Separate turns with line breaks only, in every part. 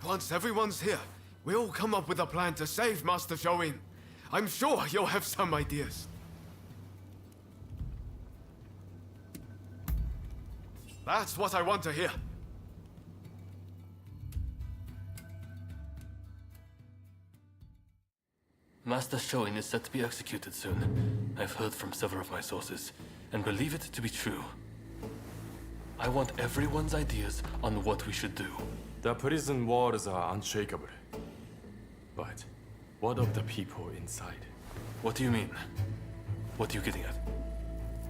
Once everyone's here, we'll come up with a plan to save Master Shoin. I'm sure you'll have some ideas. That's what I want to hear.
Master Shoin is set to be executed soon. I've heard from several of my sources, and believe it to be true. I want everyone's ideas on what we should do.
The prison walls are unshakable. But what of the people inside?
What do you mean? What are you getting at?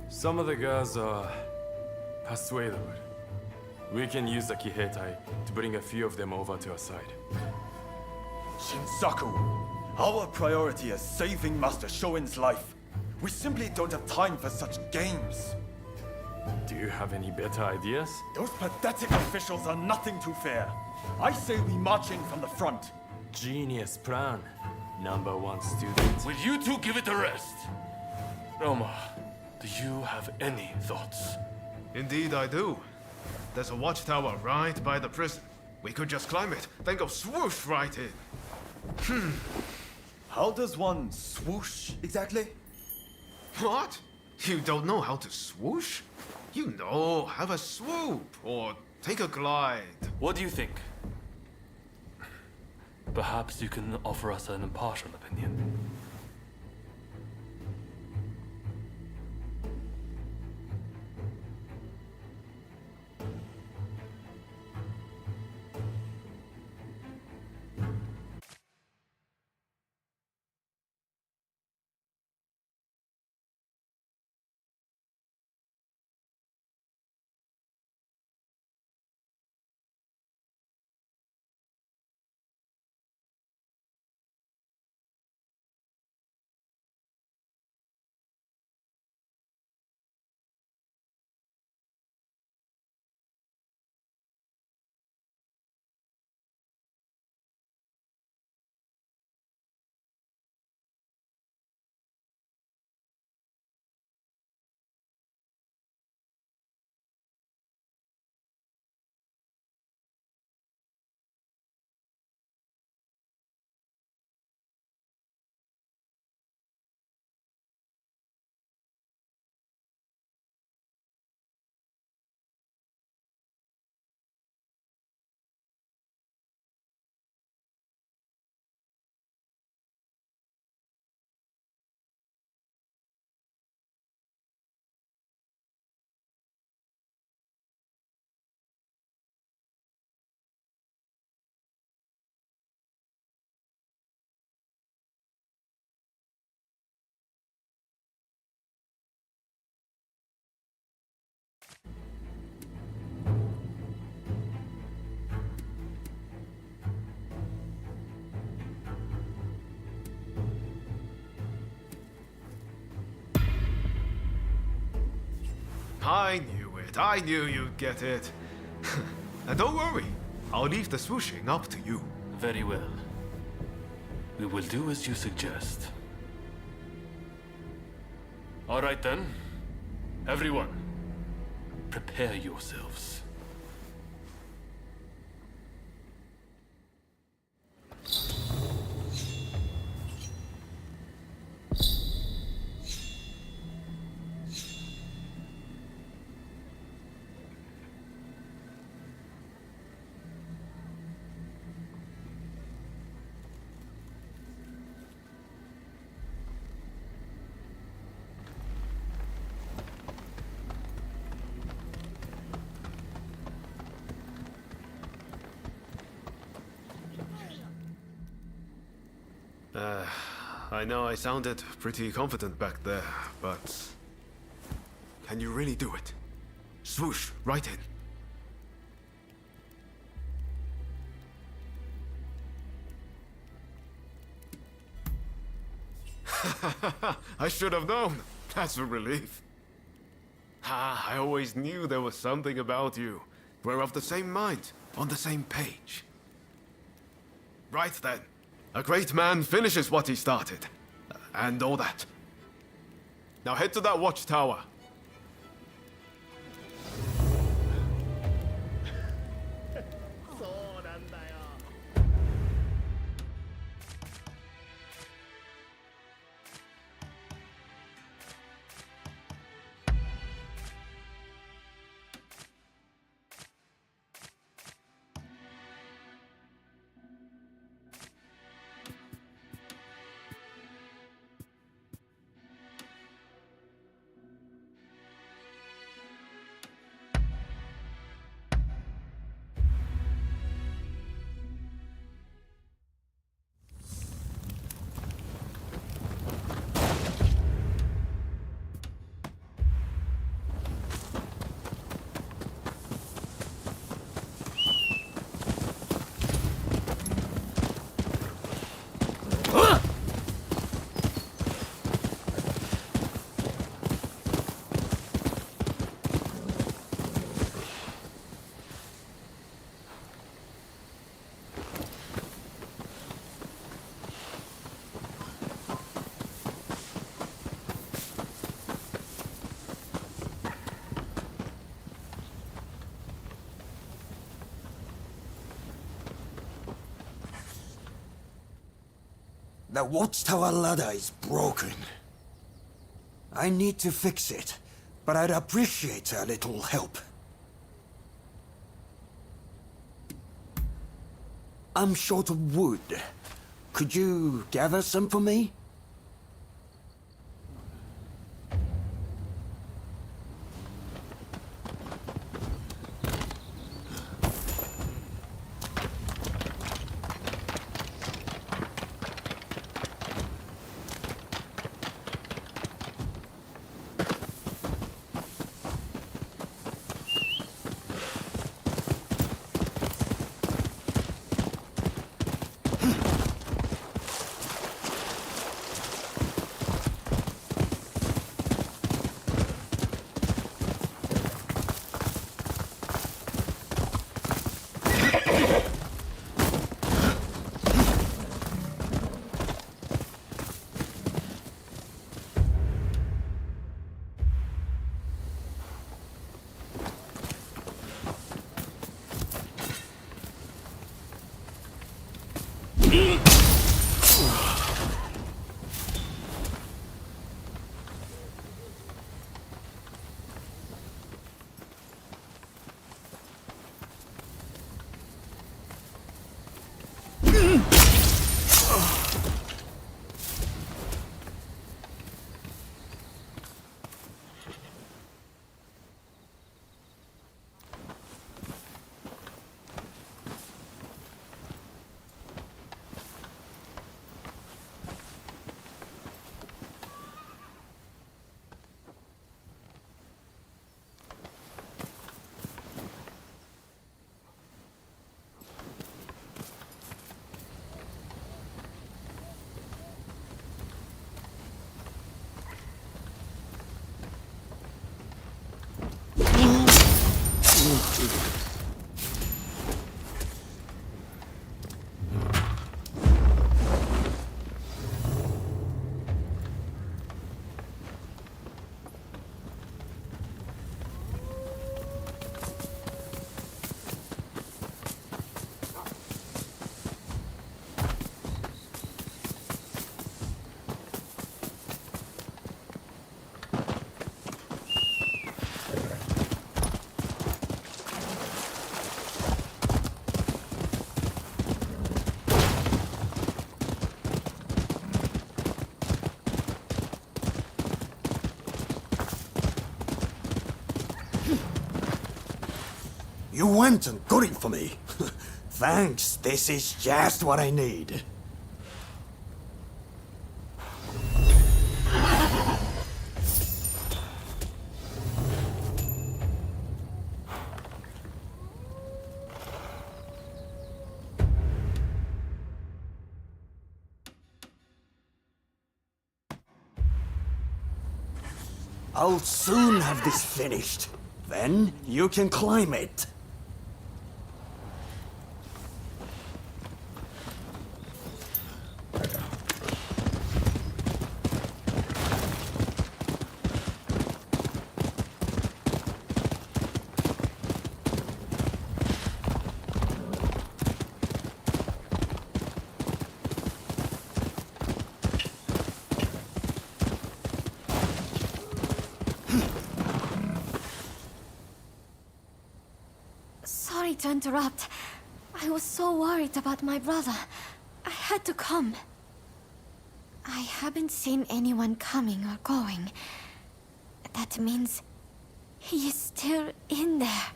Some of the girls are persuadable. We can use the Kihetai to bring a few of them over to our side.
Shinsaku, our priority is saving Master Shoin's life. We simply don't have time for such games.
Do you have any better ideas?
Those pathetic officials are nothing to fear. I say we march in from the front.
Genius plan. Number one student.
Will you two give it a rest? Roma, do you have any thoughts?
Indeed I do. There's a watchtower right by the prison. We could just climb it, then go swoosh right in.
How does one swoosh exactly?
What? You don't know how to swoosh? You know, have a swoop, or take a glide.
What do you think? Perhaps you can offer us an impartial opinion.
I knew it. I knew you'd get it. And don't worry, I'll leave the swooshing up to you.
Very well. We will do as you suggest. All right then. Everyone, prepare yourselves.
I know I sounded pretty confident back there, but... Can you really do it? Swoosh, right in. I should have known. That's a relief. I always knew there was something about you. We're of the same mind, on the same page. Right then. A great man finishes what he started. And all that. Now head to that watchtower.
The watchtower ladder is broken. I need to fix it, but I'd appreciate a little help. I'm short of wood. Could you gather some for me? You went and got it for me. Thanks, this is just what I need. I'll soon have this finished. Then you can climb it.
Sorry to interrupt. I was so worried about my brother. I had to come. I haven't seen anyone coming or going. That means he is still in there.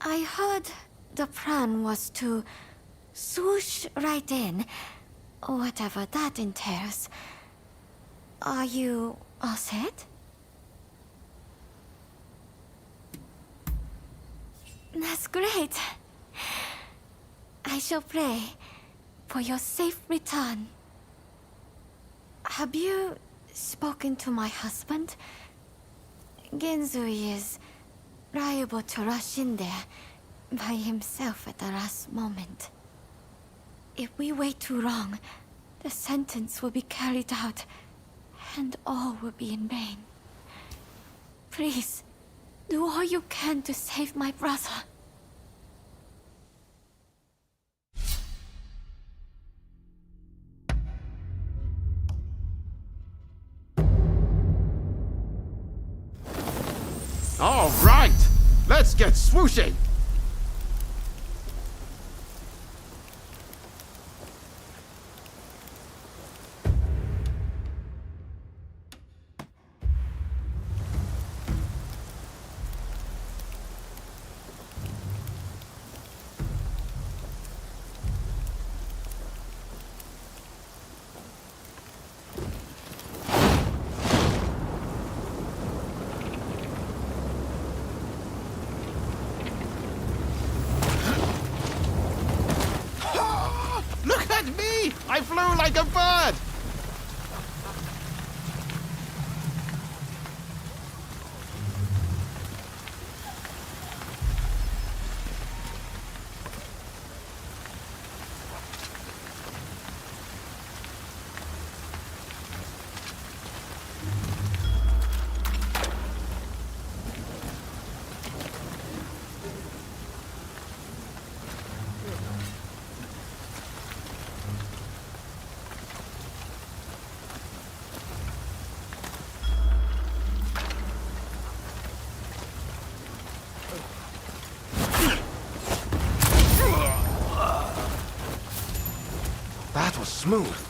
I heard the plan was to swoosh right in, whatever that entails. Are you all set? That's great. I shall pray for your safe return. Have you spoken to my husband? Genzui is liable to rush in there by himself at the last moment. If we wait too long, the sentence will be carried out, and all will be in vain. Please, do all you can to save my brother.
All right, let's get swooshing. Look at me! I flew like a bird! That was smooth.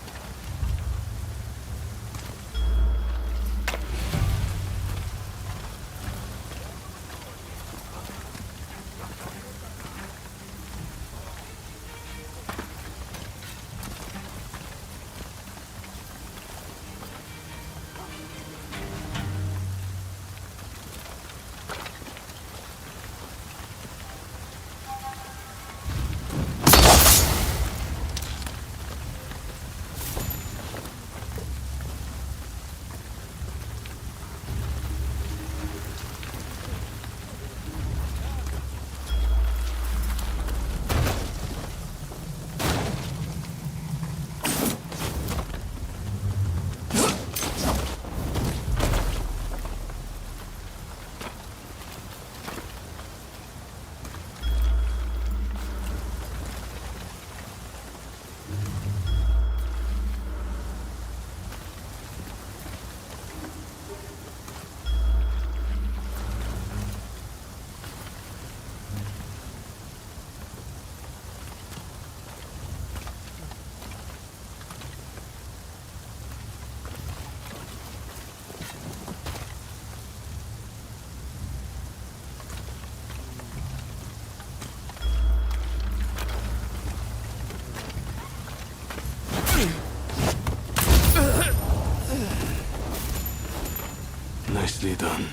Nicely done.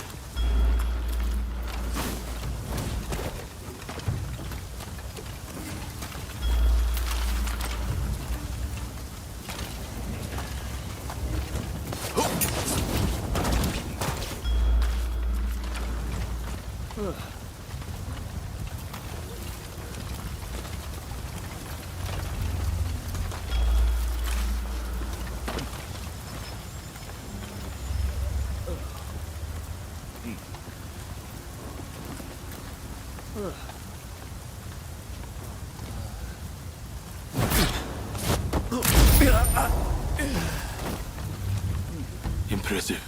Impressive.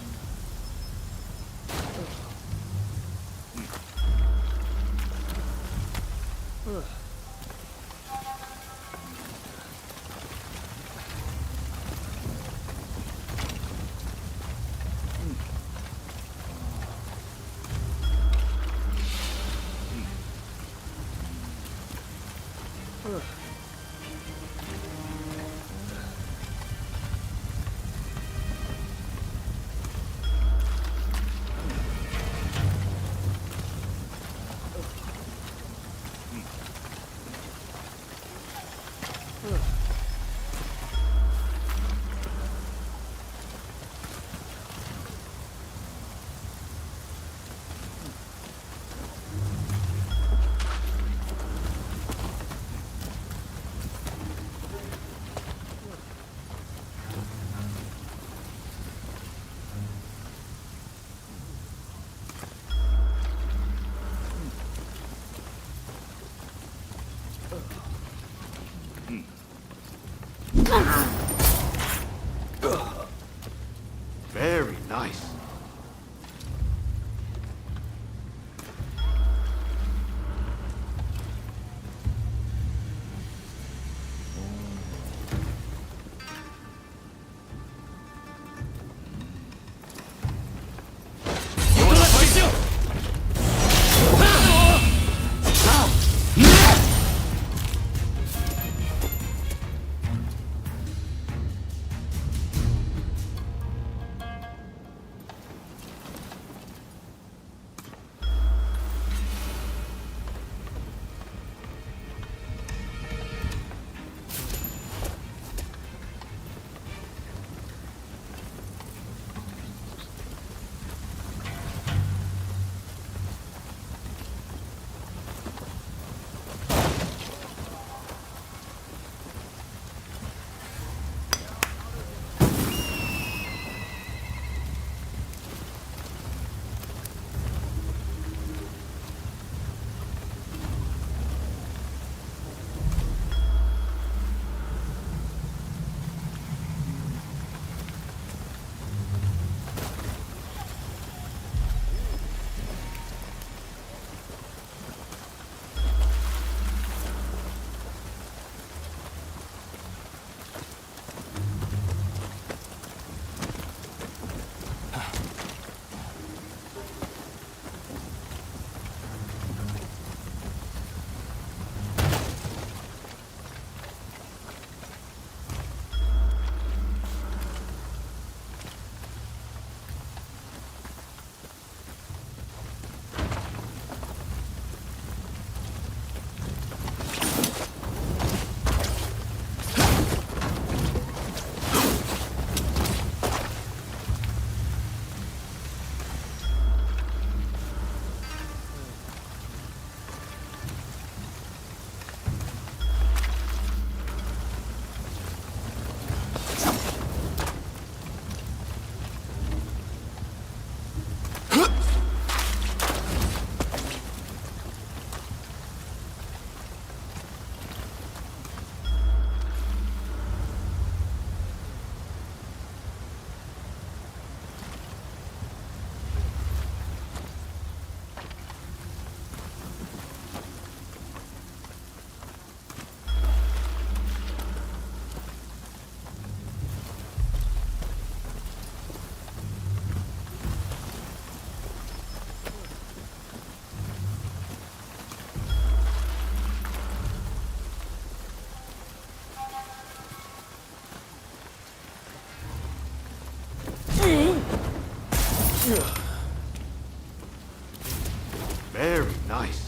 Very nice.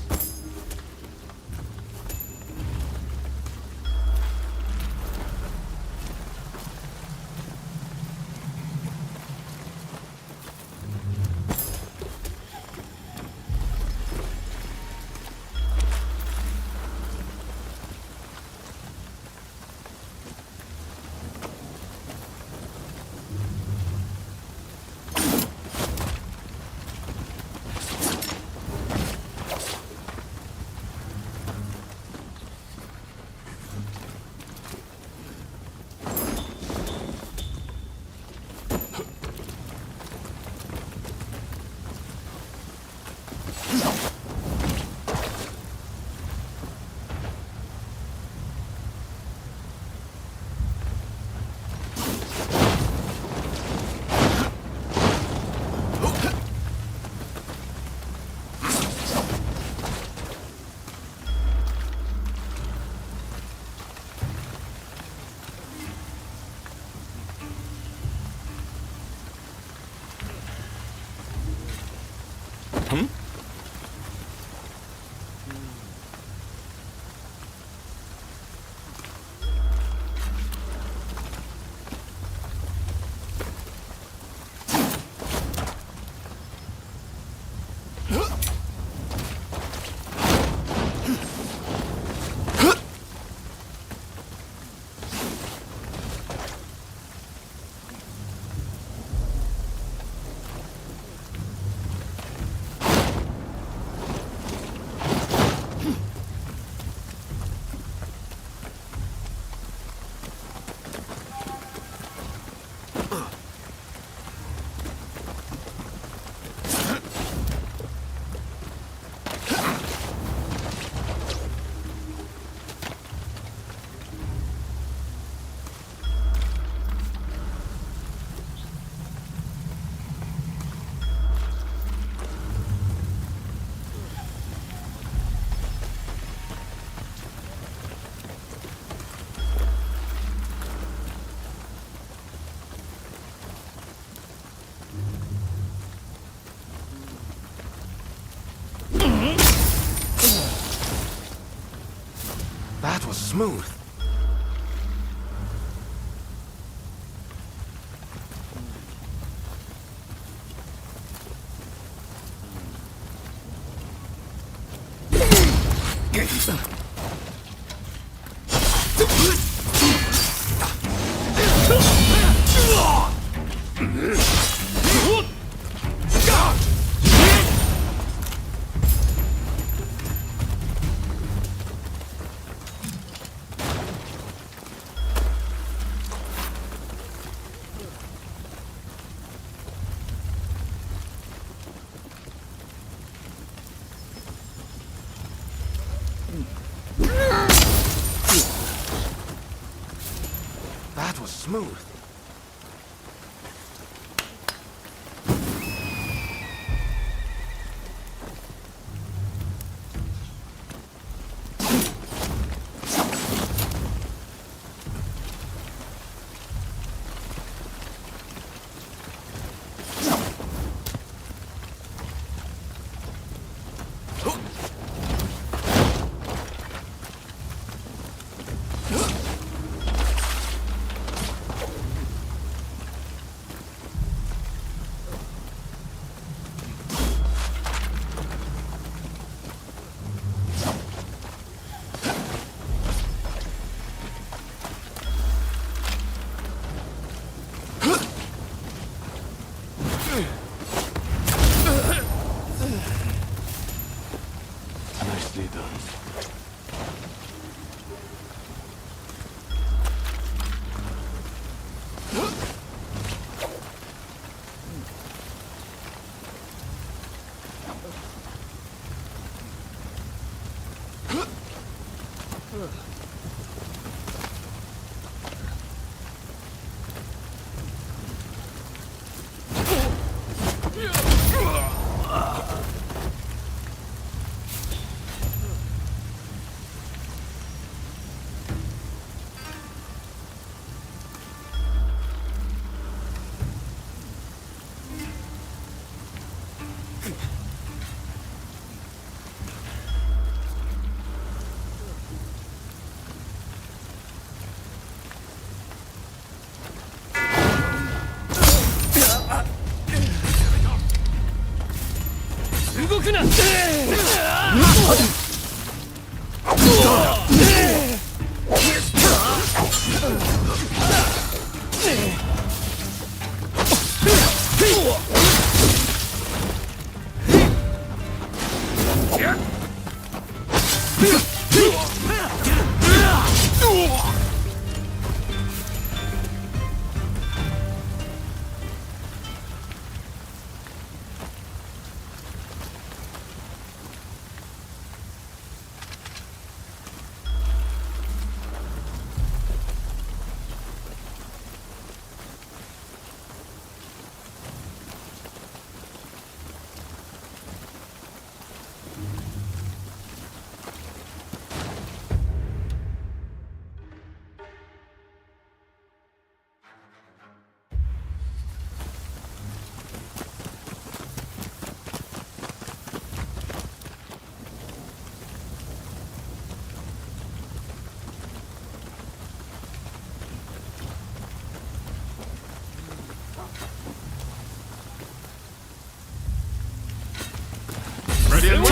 That was smooth. That was smooth.
Nicely done. くな。
Ready and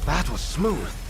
That was smooth.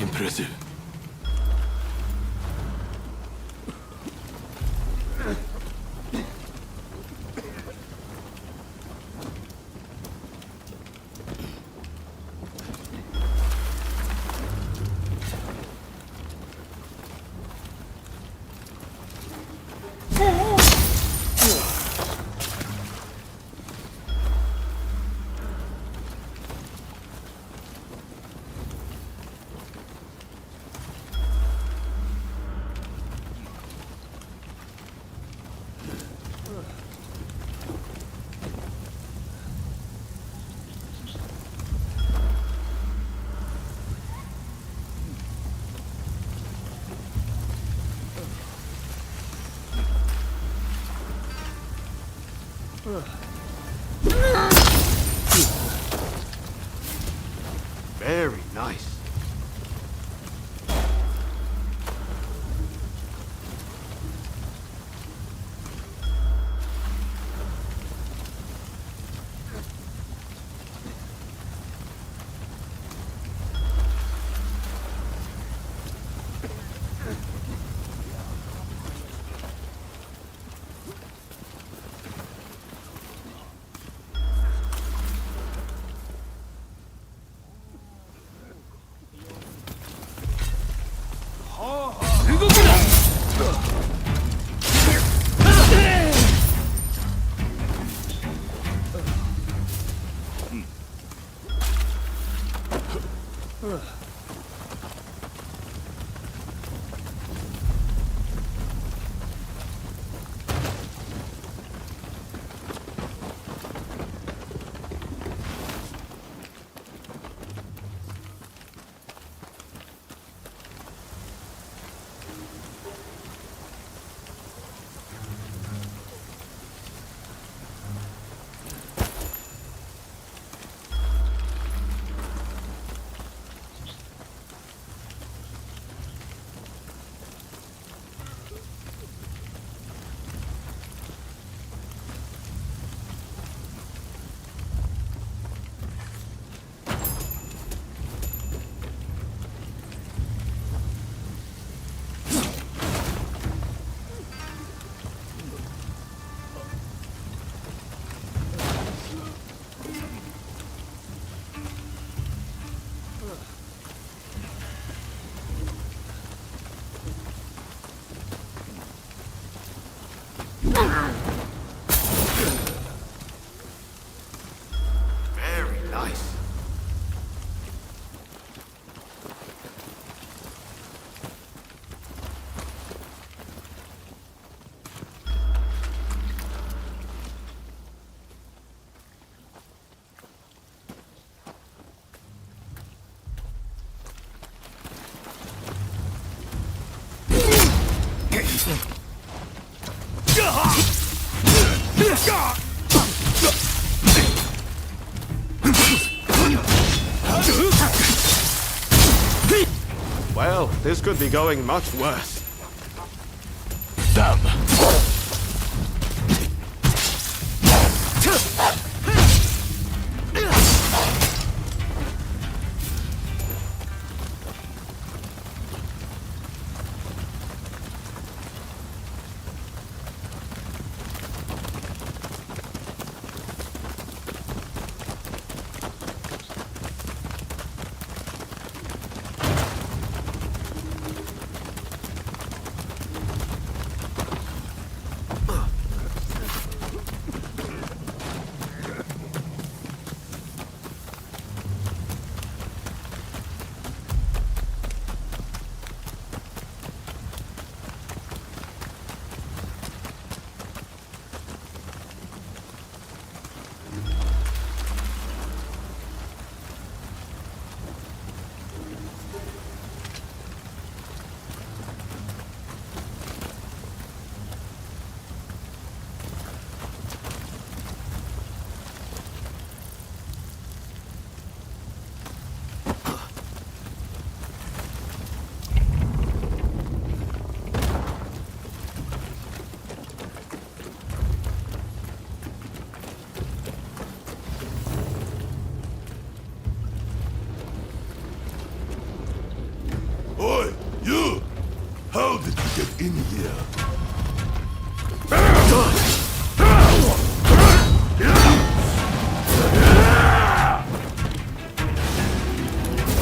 Impressive.
Very nice. Very nice. Well, this could be going much worse.
Damn.
You! How did you get in here?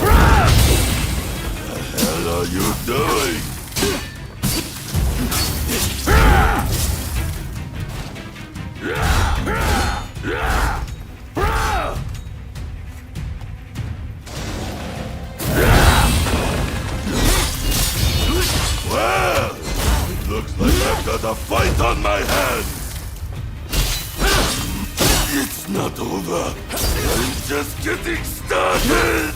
What the hell are you doing? Well, it looks like I've got a fight on my hands. It's not over. I'm just getting started.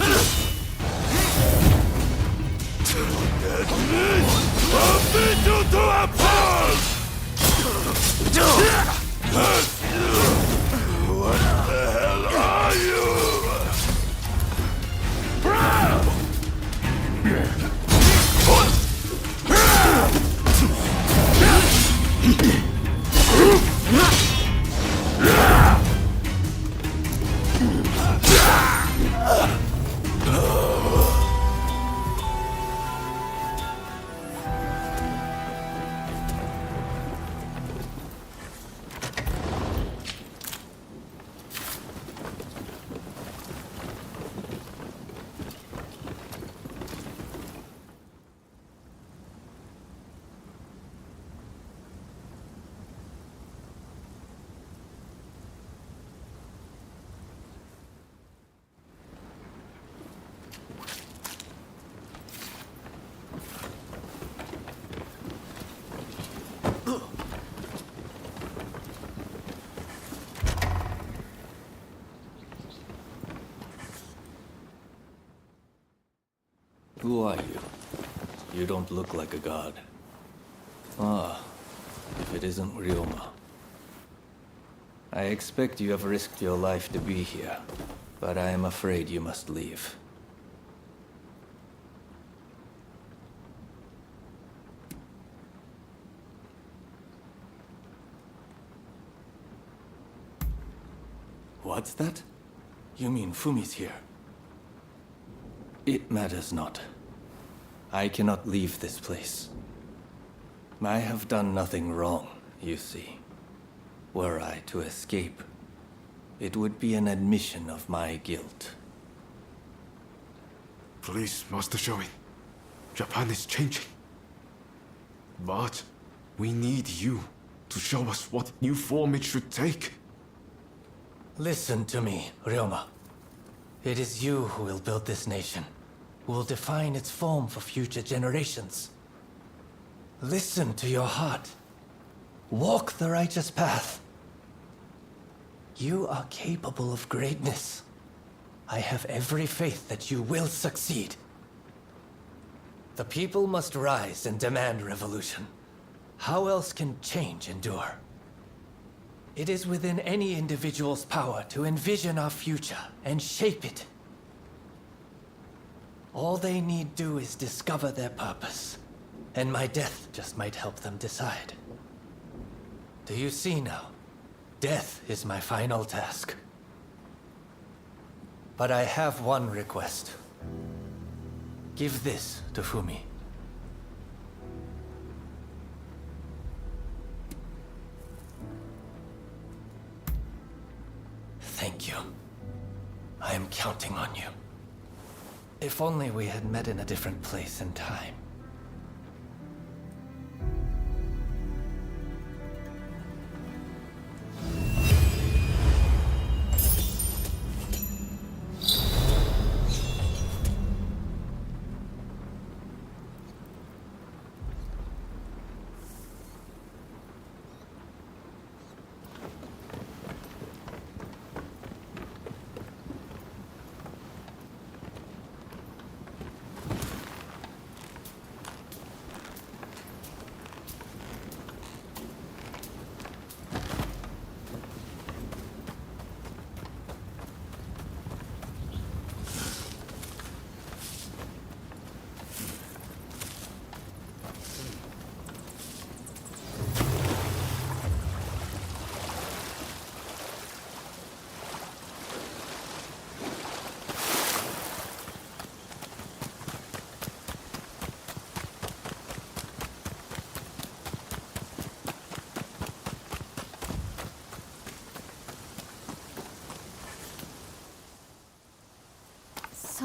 Get me! I'll beat you to a pulp! What the hell are you?
Who are you? You don't look like a god. Ah, if it isn't Ryoma. I expect you have risked your life to be here, but I am afraid you must leave.
What's that? You mean Fumi's here?
It matters not. I cannot leave this place. I have done nothing wrong, you see. Were I to escape, it would be an admission of my guilt.
Please, Master Shoin. Japan is changing. But we need you to show us what new form it should take.
Listen to me, Ryoma. It is you who will build this nation, who will define its form for future generations. Listen to your heart. Walk the righteous path. You are capable of greatness. I have every faith that you will succeed. The people must rise and demand revolution. How else can change endure? It is within any individual's power to envision our future and shape it. All they need do is discover their purpose, and my death just might help them decide. Do you see now? Death is my final task. But I have one request. Give this to Fumi. Thank you. I am counting on you. If only we had met in a different place and time.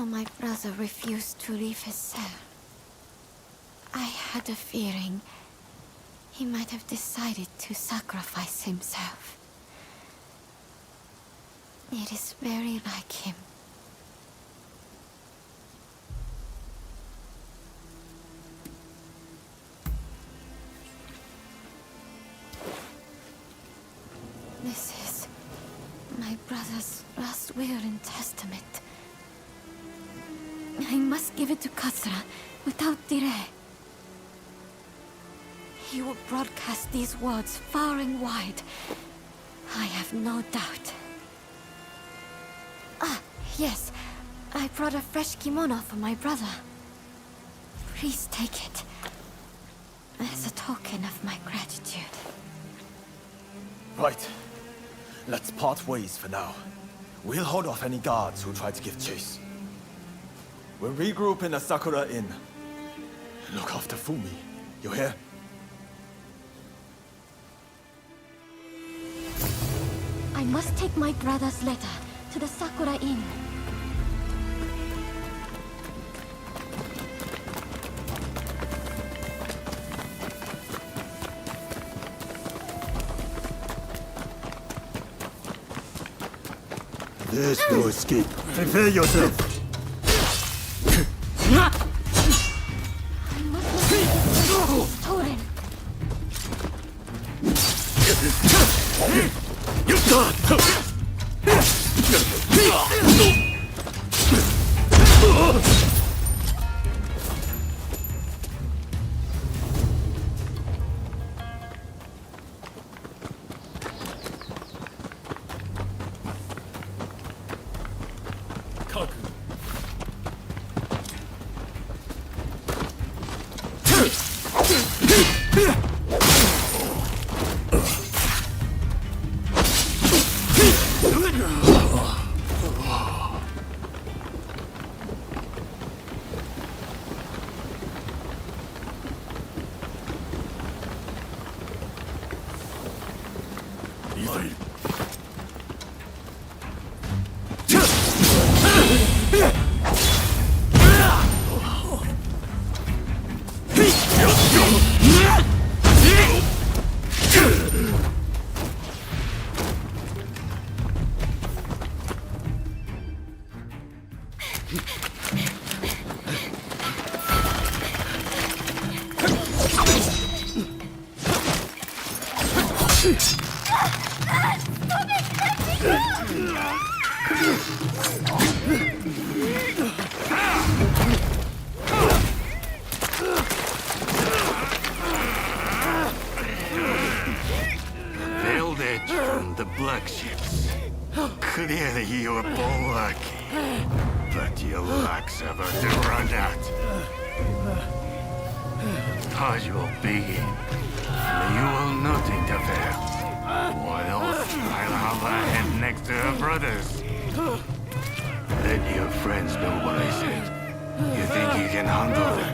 how my brother refused to leave his cell. I had a feeling he might have decided to sacrifice himself. It is very like him. This is my brother's last will and testament. I must give it to Katsura without delay. He will broadcast these words far and wide. I have no doubt. Ah, yes. I brought a fresh kimono for my brother. Please take it. As a token of my gratitude.
Right. Let's part ways for now. We'll hold off any guards who try to give chase. We'll regroup in the Sakura Inn. Look after Fumi. You hear?
I must take my brother's letter to the Sakura Inn.
There's no escape. Prepare yourself.
I must not let this stolen.
Veiled edge from the black ships. Clearly you were lucky. But your luck's about to run out. Pause will begin. You will not interfere. What else? I'll have her head next to her brothers. Let your friends know what I said. You think you can handle them?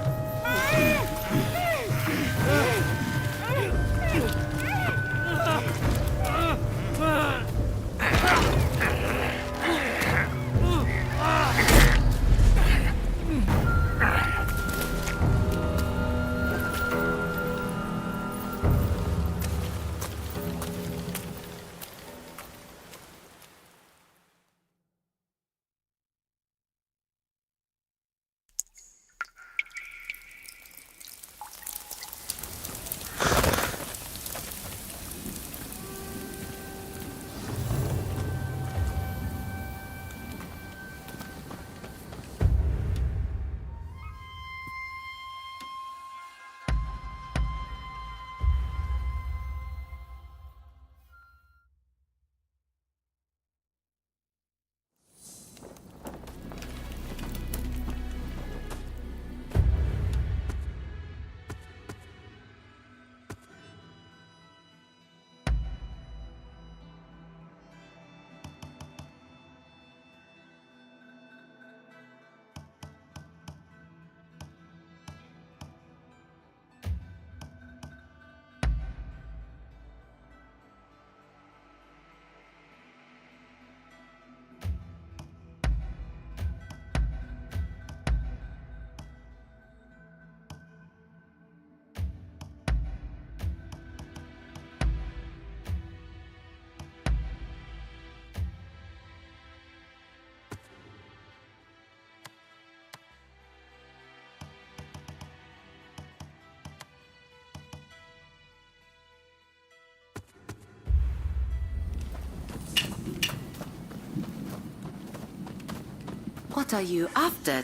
What are you after?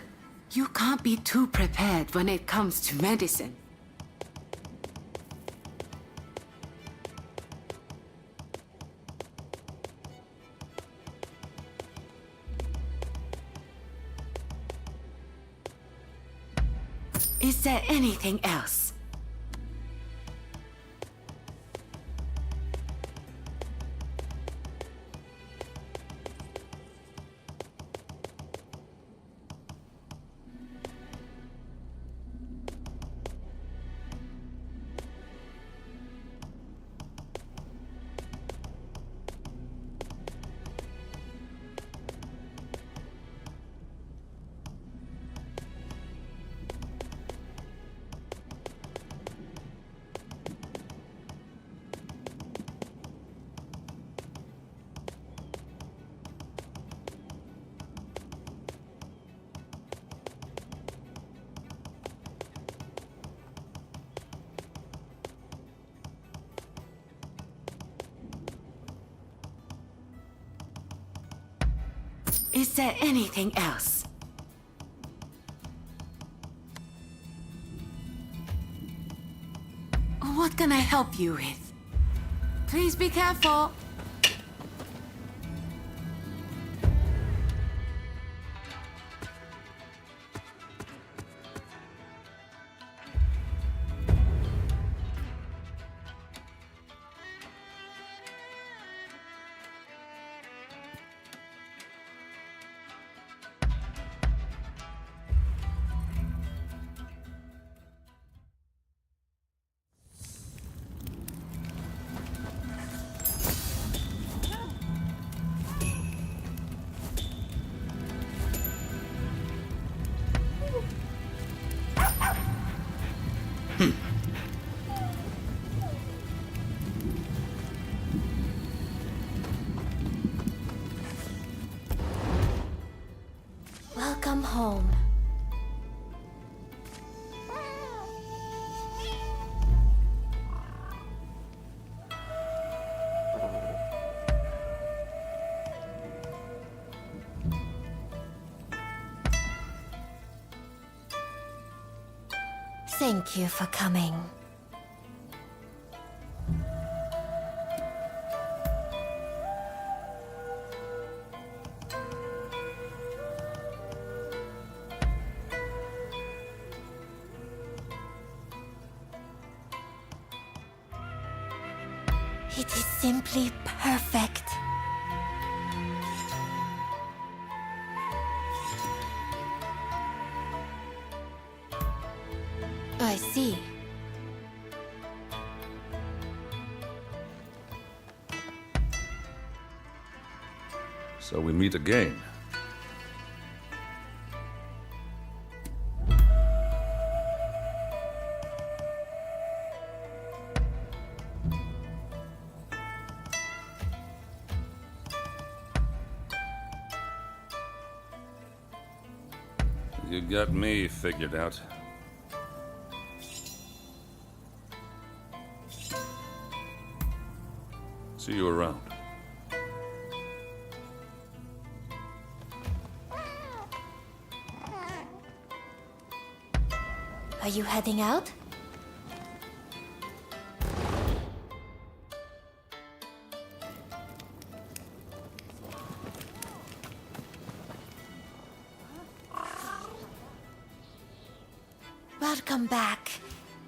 You can't be too prepared when it comes to medicine. Is there anything else? Is there anything else? What can I help you with? Please be careful.
Welcome home. Thank you for coming. It is simply perfect. I see.
So we meet again. You got me figured out. See you around.
Are you heading out? Welcome back.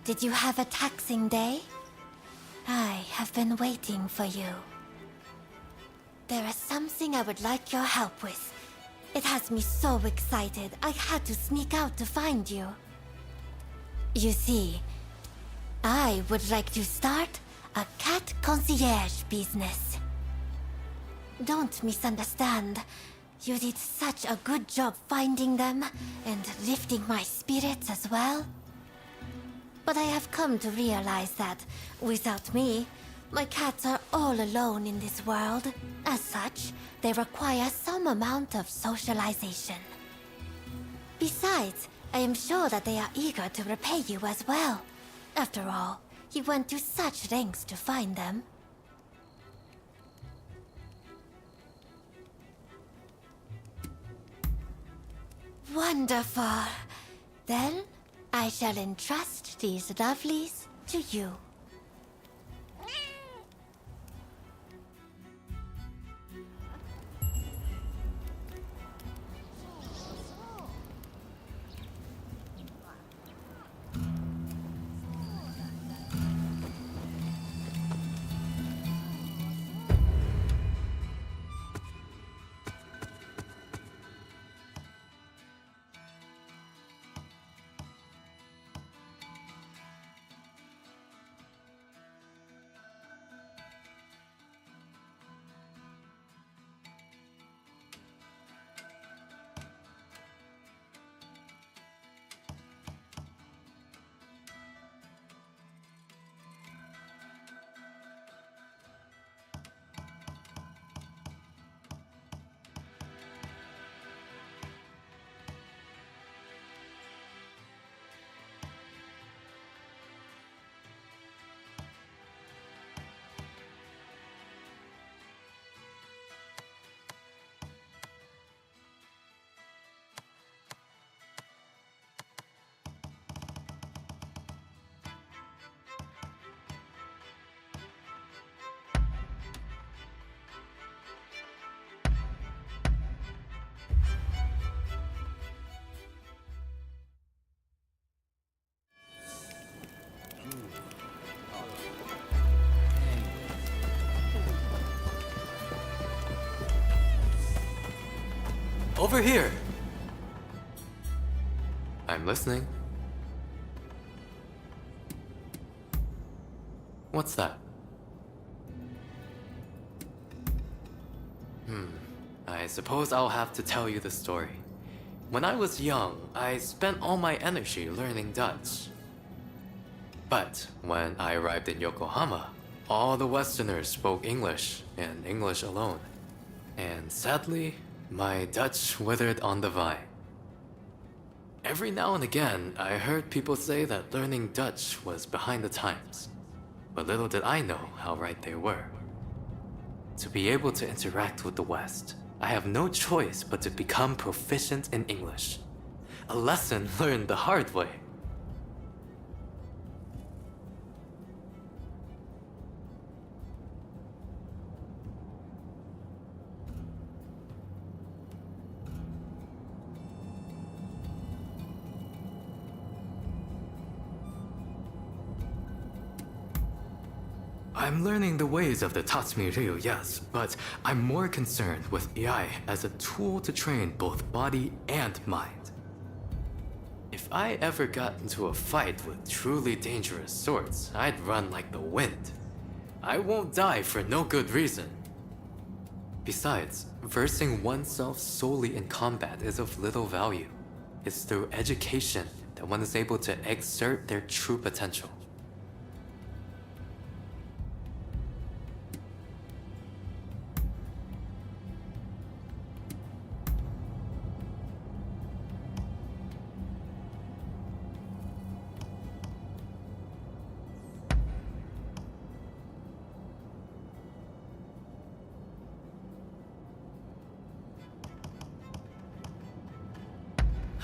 Did you have a taxing day? I have been waiting for you. There is something I would like your help with. It has me so excited, I had to sneak out to find you. You see, I would like to start a cat concierge business. Don't misunderstand. You did such a good job finding them and lifting my spirits as well. But I have come to realize that, without me, my cats are all alone in this world. As such, they require some amount of socialization. Besides, I am sure that they are eager to repay you as well. After all, you went to such lengths to find them. Wonderful. Then I shall entrust these lovelies to you.
Over here! I'm listening. What's that? I suppose I'll have to tell you the story. When I was young, I spent all my energy learning Dutch. But when I arrived in Yokohama, all the Westerners spoke English, and English alone. And sadly, my Dutch withered on the vine. Every now and again, I heard people say that learning Dutch was behind the times. But little did I know how right they were. To be able to interact with the West, I have no choice but to become proficient in English. A lesson learned the hard way. I'm learning the ways of the Tatsumi Ryu, yes, but I'm more concerned with AI as a tool to train both body and mind. If I ever got into a fight with truly dangerous swords, I'd run like the wind. I won't die for no good reason. Besides, versing oneself solely in combat is of little value. It's through education that one is able to exert their true potential.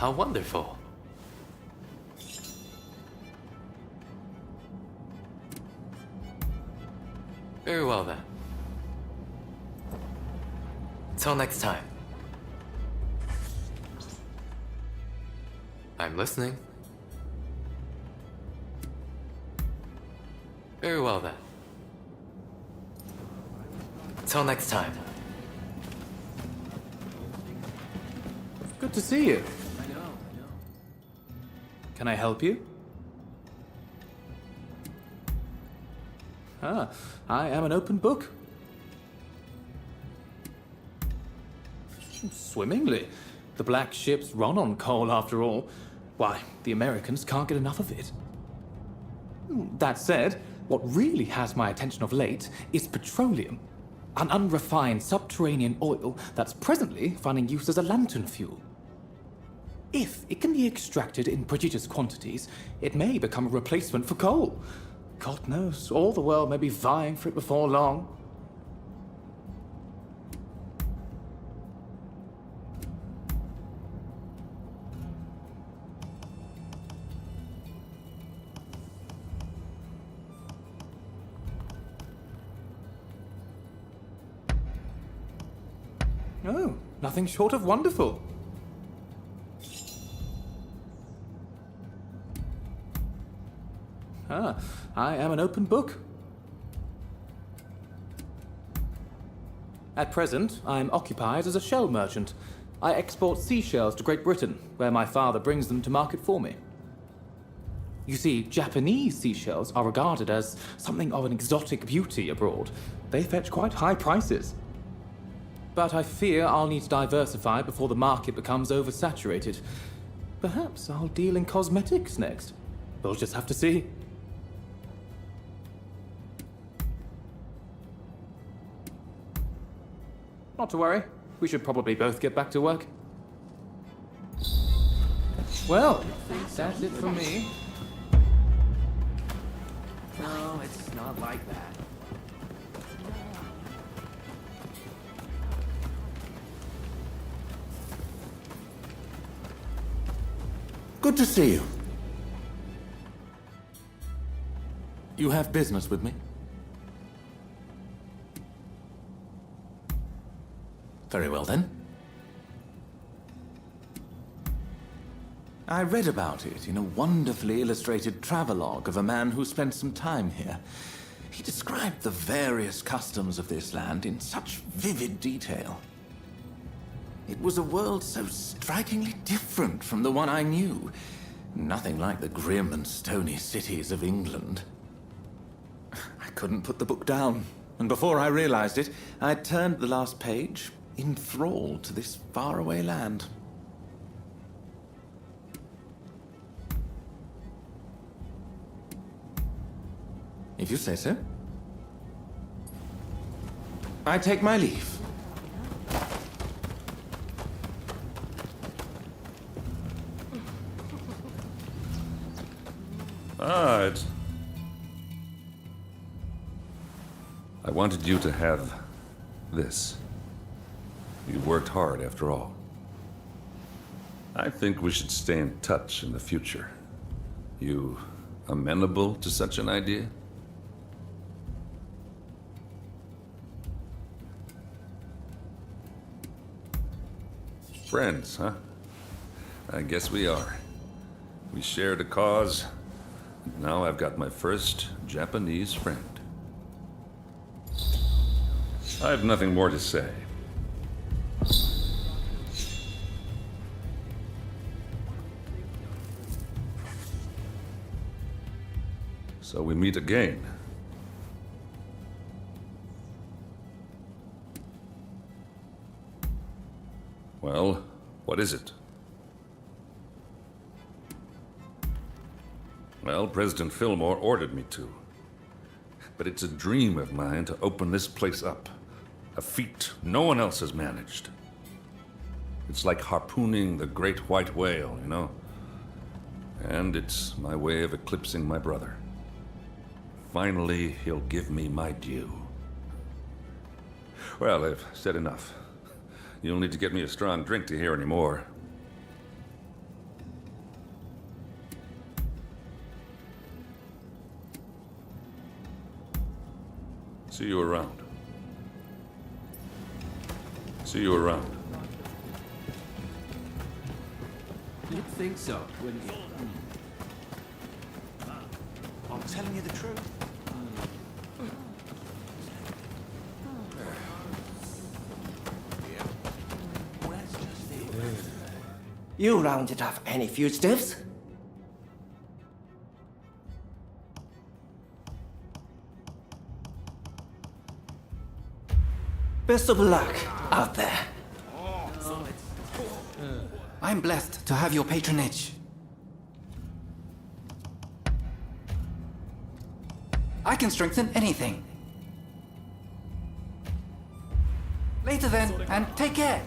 How wonderful. Very well then. Till next time. I'm listening. Very well then. Till next time.
Good to see you. Can I help you? Ah, I am an open book. Swimmingly. The black ship's Ronin coal, after all. Why, the Americans can't get enough of it. That said, what really has my attention of late is petroleum. An unrefined subterranean oil that's presently finding use as a lantern fuel. If it can be extracted in prodigious quantities, it may become a replacement for coal. God knows, all the world may be vying for it before long. Oh, nothing short of wonderful. Ah, I am an open book. At present, I am occupied as a shell merchant. I export seashells to Great Britain, where my father brings them to market for me. You see, Japanese seashells are regarded as something of an exotic beauty abroad. They fetch quite high prices. But I fear I'll need to diversify before the market becomes oversaturated. Perhaps I'll deal in cosmetics next. We'll just have to see. Not to worry. We should probably both get back to work. Well, that's it for me.
No, it's not like that.
Good to see you.
You have business with me?
Very well, then. I read about it in a wonderfully illustrated travelogue of a man who spent some time here. He described the various customs of this land in such vivid detail. It was a world so strikingly different from the one I knew. Nothing like the grim and stony cities of England. I couldn't put the book down, and before I realized it, I'd turned the last page, enthralled to this faraway land. If you say so. I take my leave.
I wanted you to have this. You worked hard, after all. I think we should stay in touch in the future. You amenable to such an idea? Friends, huh? I guess we are. We shared a cause, and now I've got my first Japanese friend. I have nothing more to say. So we meet again. Well, what is it? Well, President Fillmore ordered me to. But it's a dream of mine to open this place up. A feat no one else has managed. It's like harpooning the great white whale, you know? And it's my way of eclipsing my brother. Finally, he'll give me my due. Well, I've said enough. You'll need to get me a strong drink to hear any more. See you around. See you around.
You'd think so, wouldn't you?
I'm telling you the truth.
You rounded up any fugitives? Best of luck out there.
I'm blessed to have your patronage. I can strengthen anything. Later then, and take care.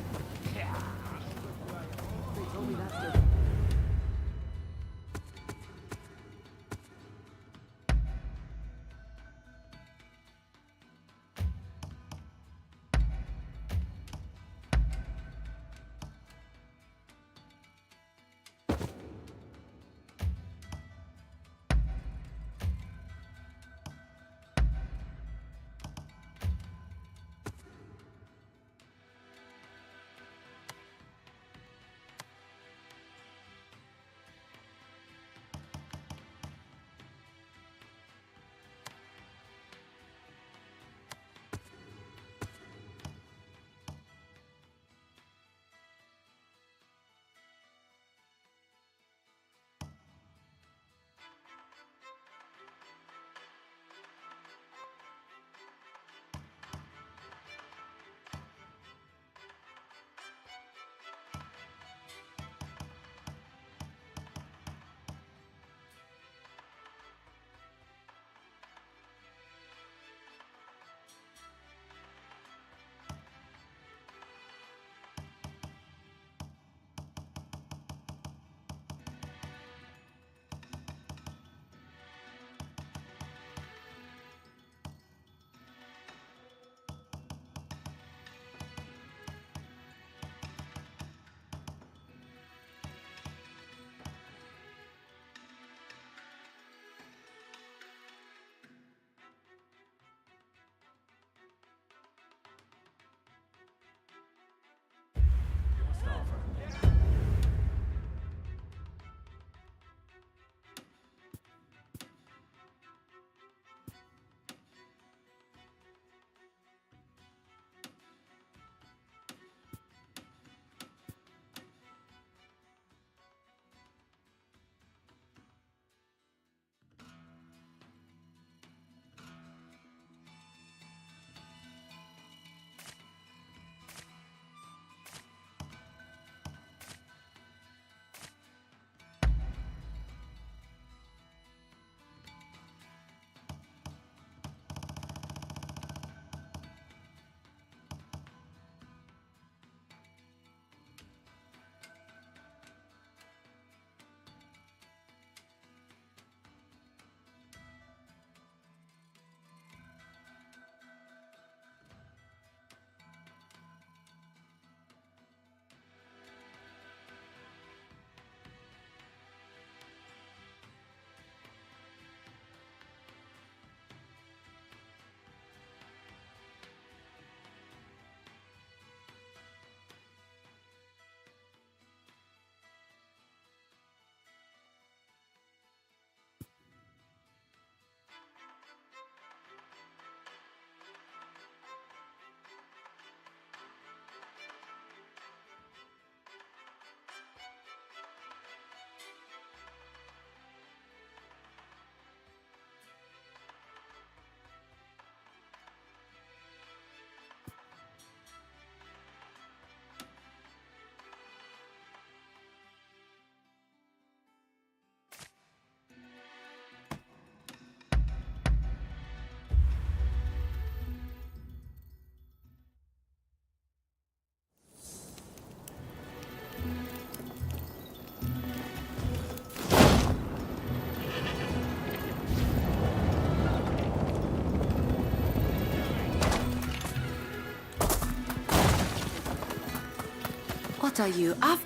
What are you up?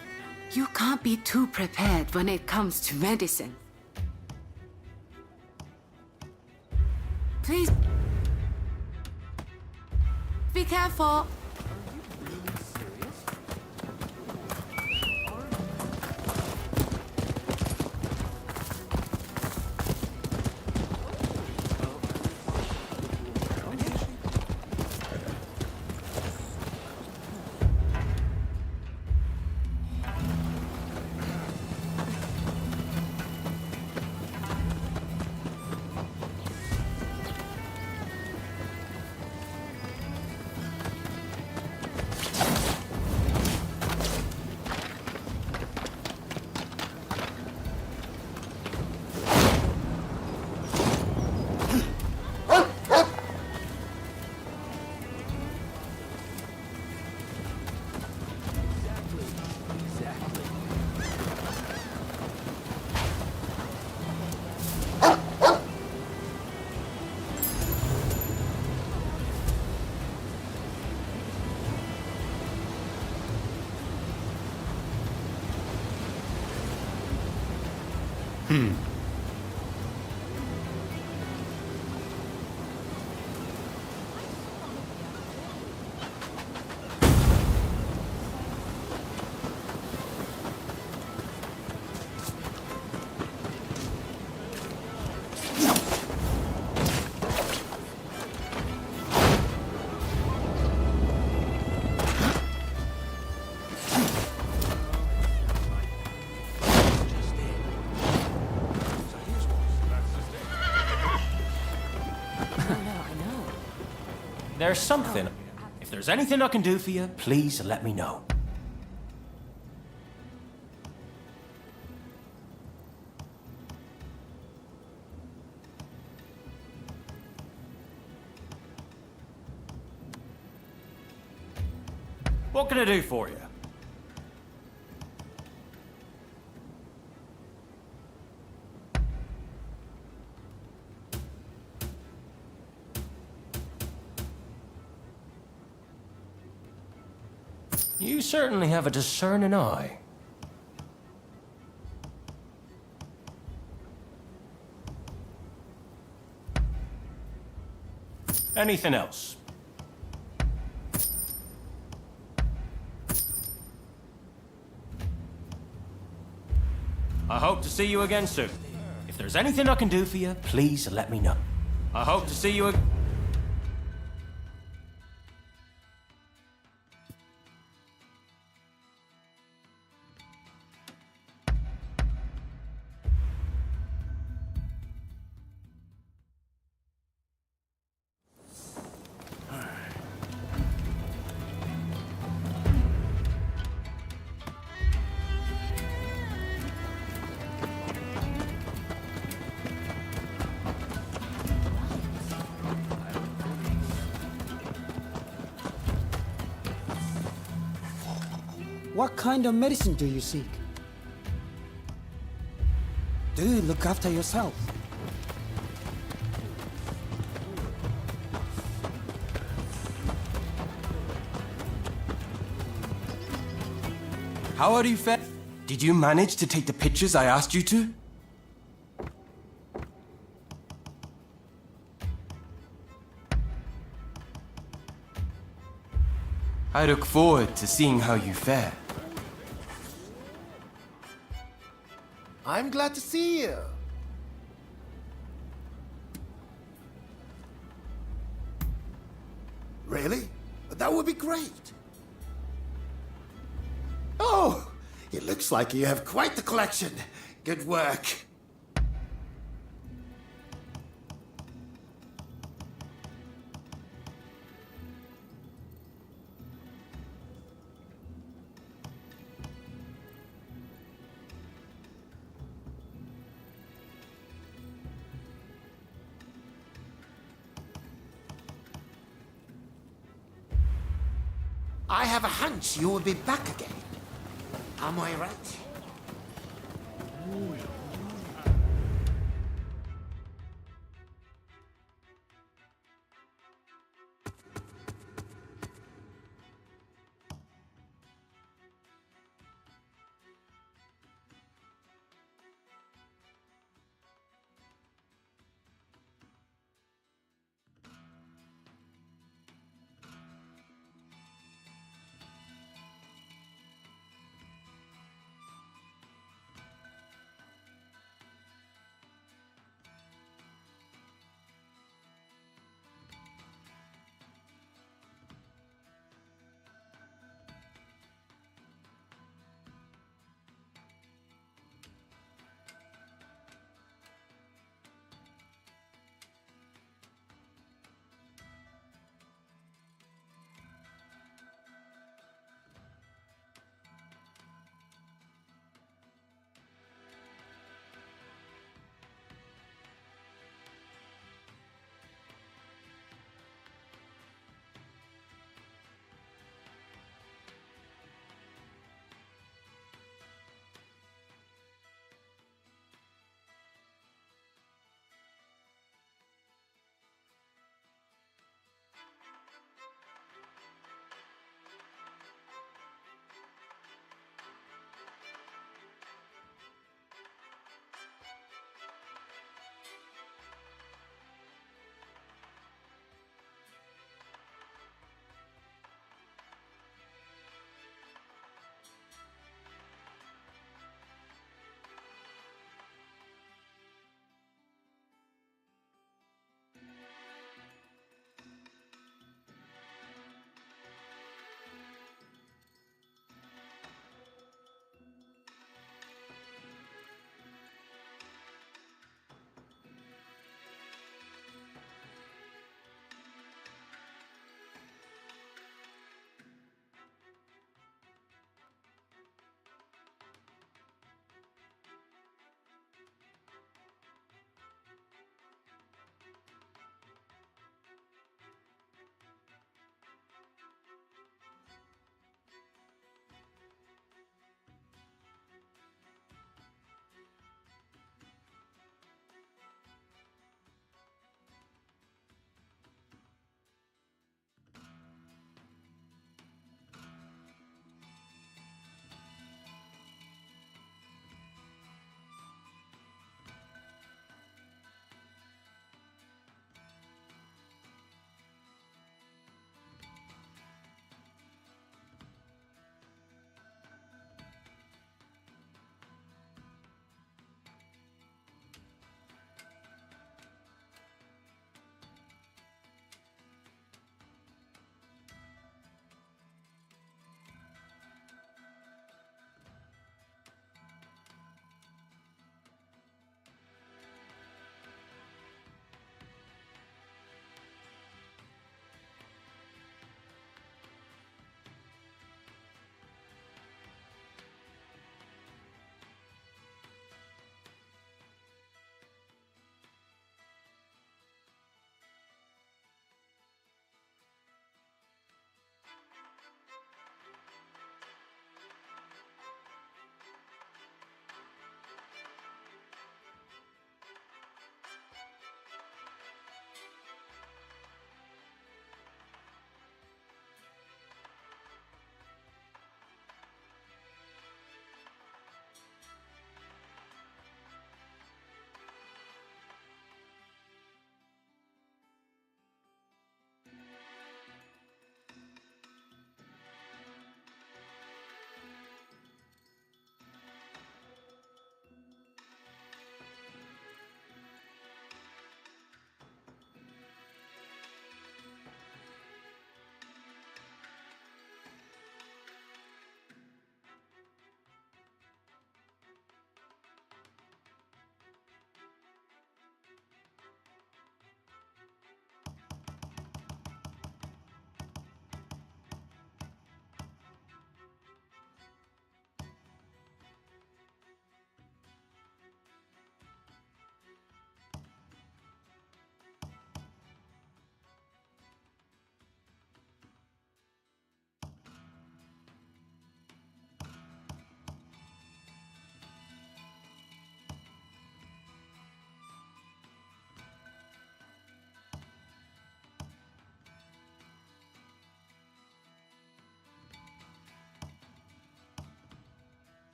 You can't be too prepared when it comes to medicine. Please be careful.
There's something. If there's anything I can do for you, please let me know. What can I do for you? You certainly have a discerning eye. Anything else? I hope to see you again soon. If there's anything I can do for you, please let me know. I hope to see you again.
What kind of medicine do you seek? Do look after yourself.
How are you fed? Did you manage to take the pictures I asked you to? I look forward to seeing how you fare.
I'm glad to see you. Really? That would be great. Oh, it looks like you have quite the collection. Good work. I have a hunch you will be back again. Am I right?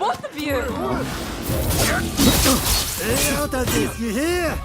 both of you!
Stay out of this, you hear?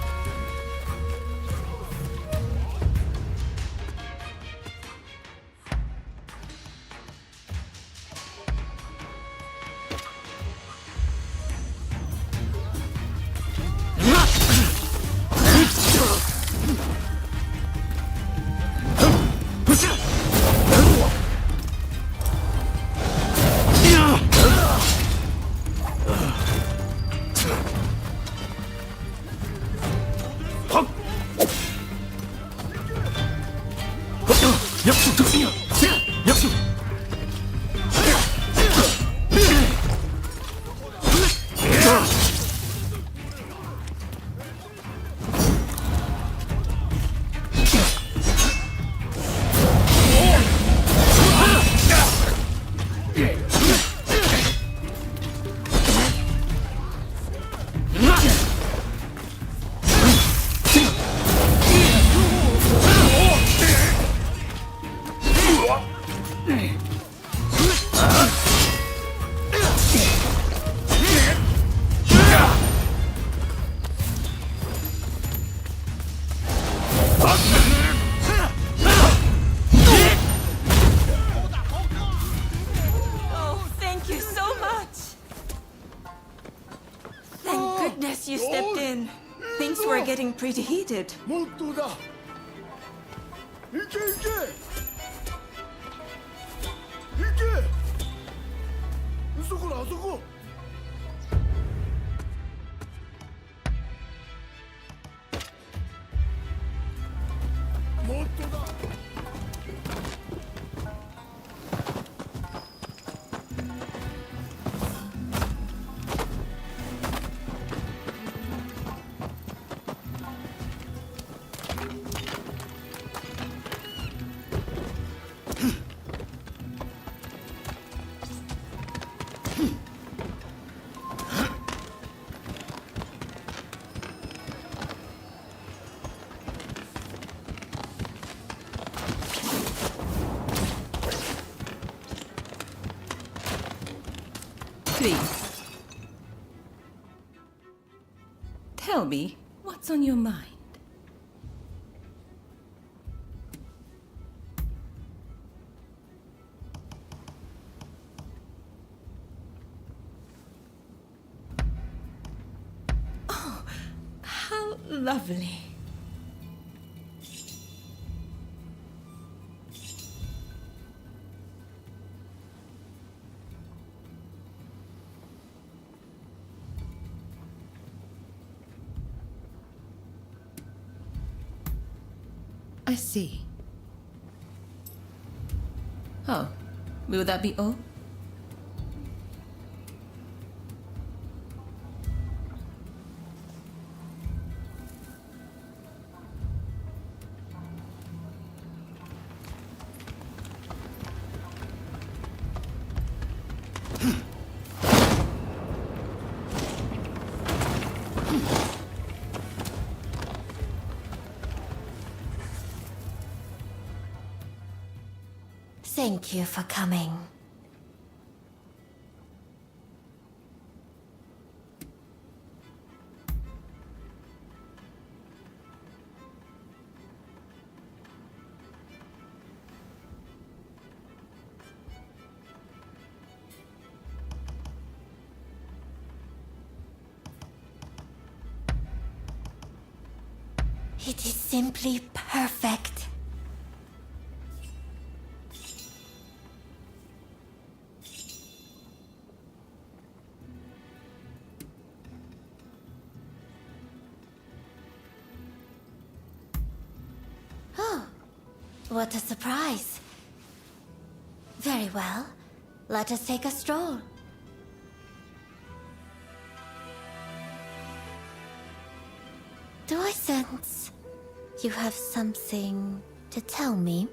Oh, thank you so much! Thank goodness you stepped in. Things were getting pretty heated.
もっとだ。行け行け。行け。そこだあそこ。もっとだ。
Please. Tell me, what's on your mind? Oh, how lovely. I see. Oh, will that be all?
Thank you for coming. It is simply perfect. Oh, what a surprise. Very well. Let us take a stroll. Do I sense you have something to tell me?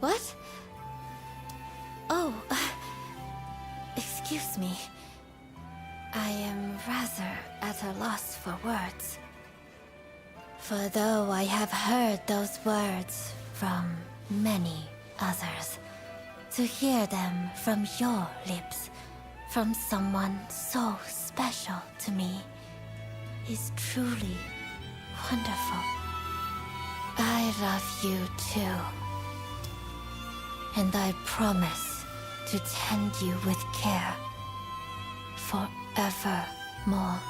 What? Oh, excuse me. I am rather at a loss for words. For though I have heard those words from many others, to hear them from your lips, from someone so special to me, is truly wonderful. I love you too. And I promise to tend you with care forevermore.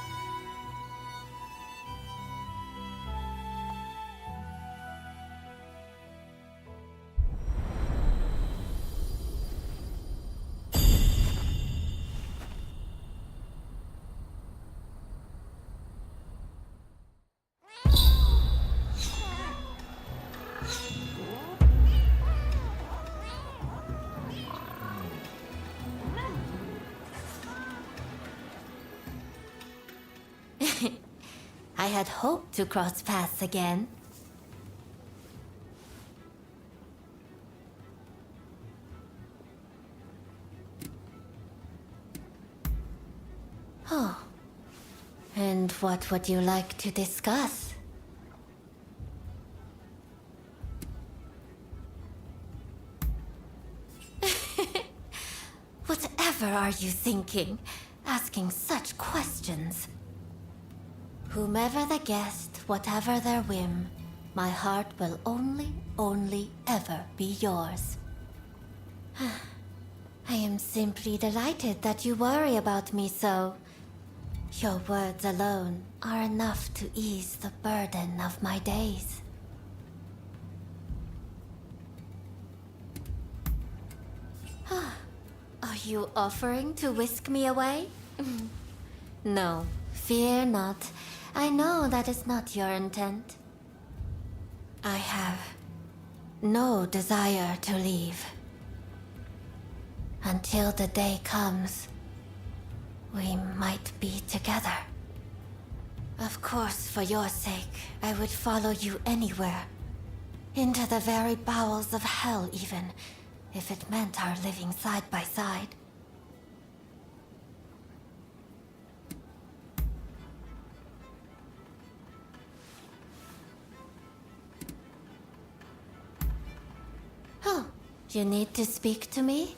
I had hoped to cross paths again. Oh. And what would you like to discuss? Whatever are you thinking? Asking such questions. Whomever the guest, whatever their whim, my heart will only ever be yours. I am simply delighted that you worry about me so. Your words alone are enough to ease the burden of my days. Are you offering to whisk me away? No, fear not. I know that is not your intent. I have no desire to leave. Until the day comes, we might be together. Of course, for your sake, I would follow you anywhere. Into the very bowels of hell, even, if it meant our living side by side. Oh, you need to speak to me?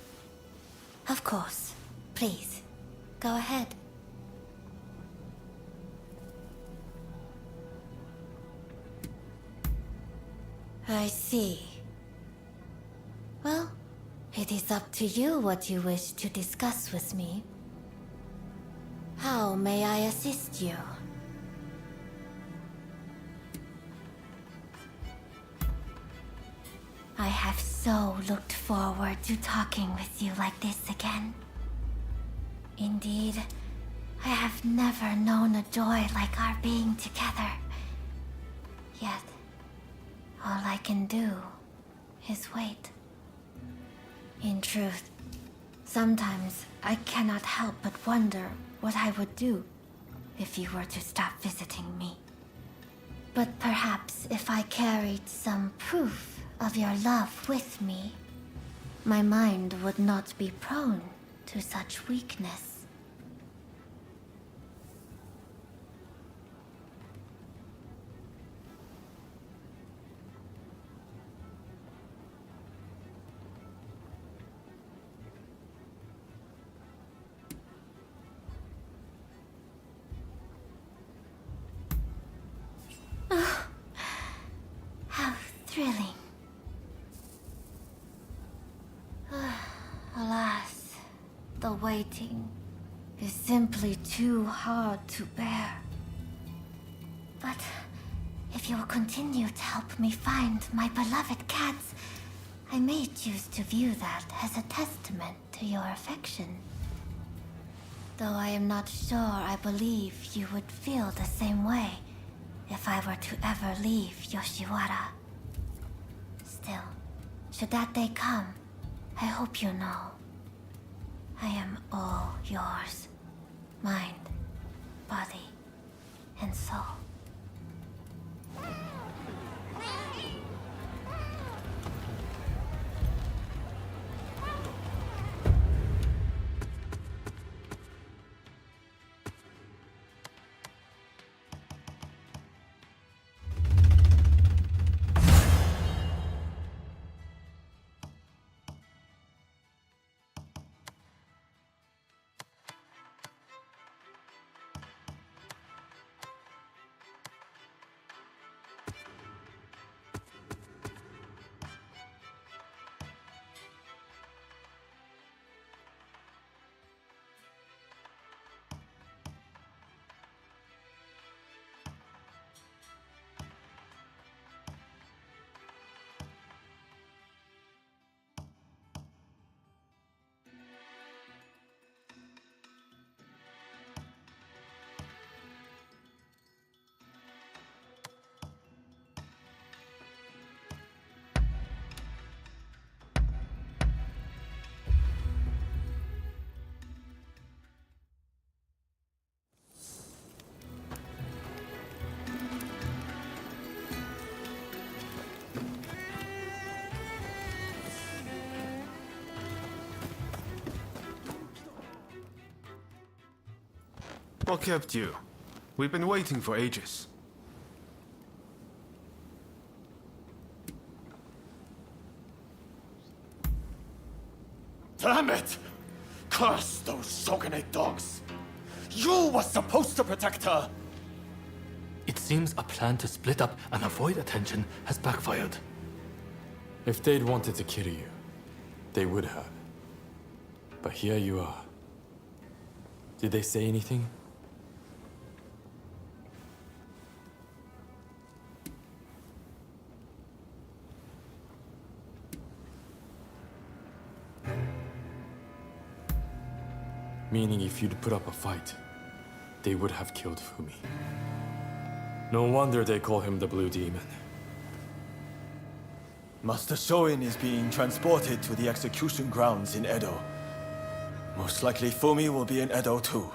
Of course. Please, go ahead. I see. Well, it is up to you what you wish to discuss with me. How may I assist you? I have so looked forward to talking with you like this again. Indeed, I have never known a joy like our being together. Yet, all I can do is wait. In truth, sometimes I cannot help but wonder what I would do if you were to stop visiting me. But perhaps if I carried some proof of your love with me, my mind would not be prone to such weakness. Oh, how thrilling. Alas, the waiting is simply too hard to bear. But if you will continue to help me find my beloved cats, I may choose to view that as a testament to your affection. Though I am not sure I believe you would feel the same way if I were to ever leave Yoshiwara. Still, should that day come, I hope you know I am all yours. Mind, body, and soul.
What kept you? We've been waiting for ages.
Damn it! Curse those Shogunate dogs! You were supposed to protect her!
It seems a plan to split up and avoid attention has backfired.
If they'd wanted to kill you, they would have. But here you are. Did they say anything? Meaning if you'd put up a fight, they would have killed Fumi. No wonder they call him the Blue Demon.
Master Shoin is being transported to the execution grounds in Edo. Most likely Fumi will be in Edo too.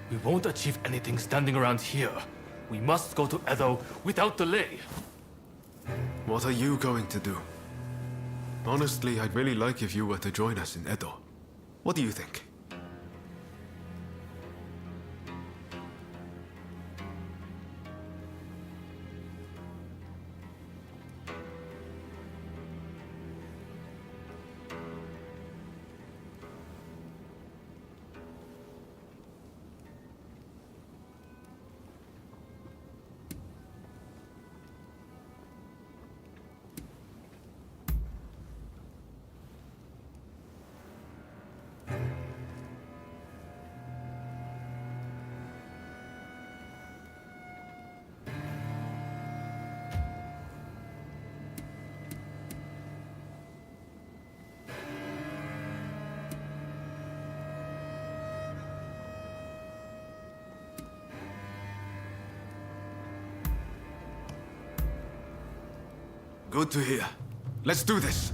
We won't achieve anything standing around here. We must go to Edo without delay.
What are you going to do? Honestly, I'd really like if you were to join us in Edo. What do you think? Good to hear. Let's do this.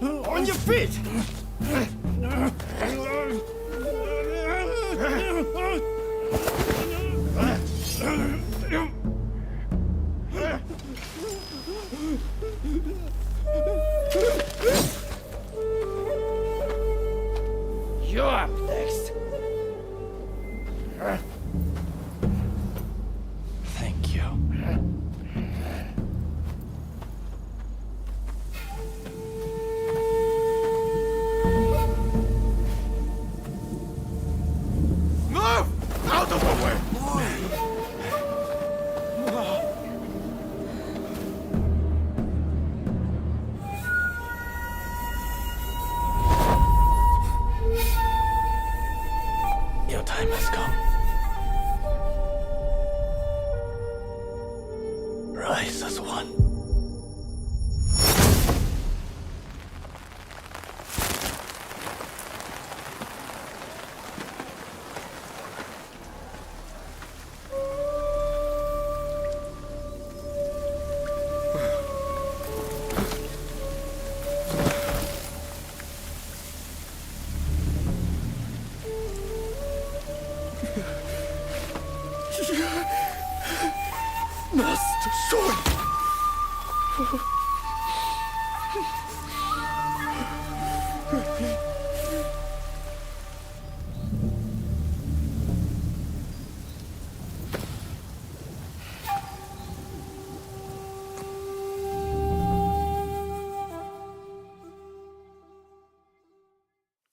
On your feet! You're up next.
Thank you.
Move! Out of the way!
Your time has come. Rise as one.
Master Shoin!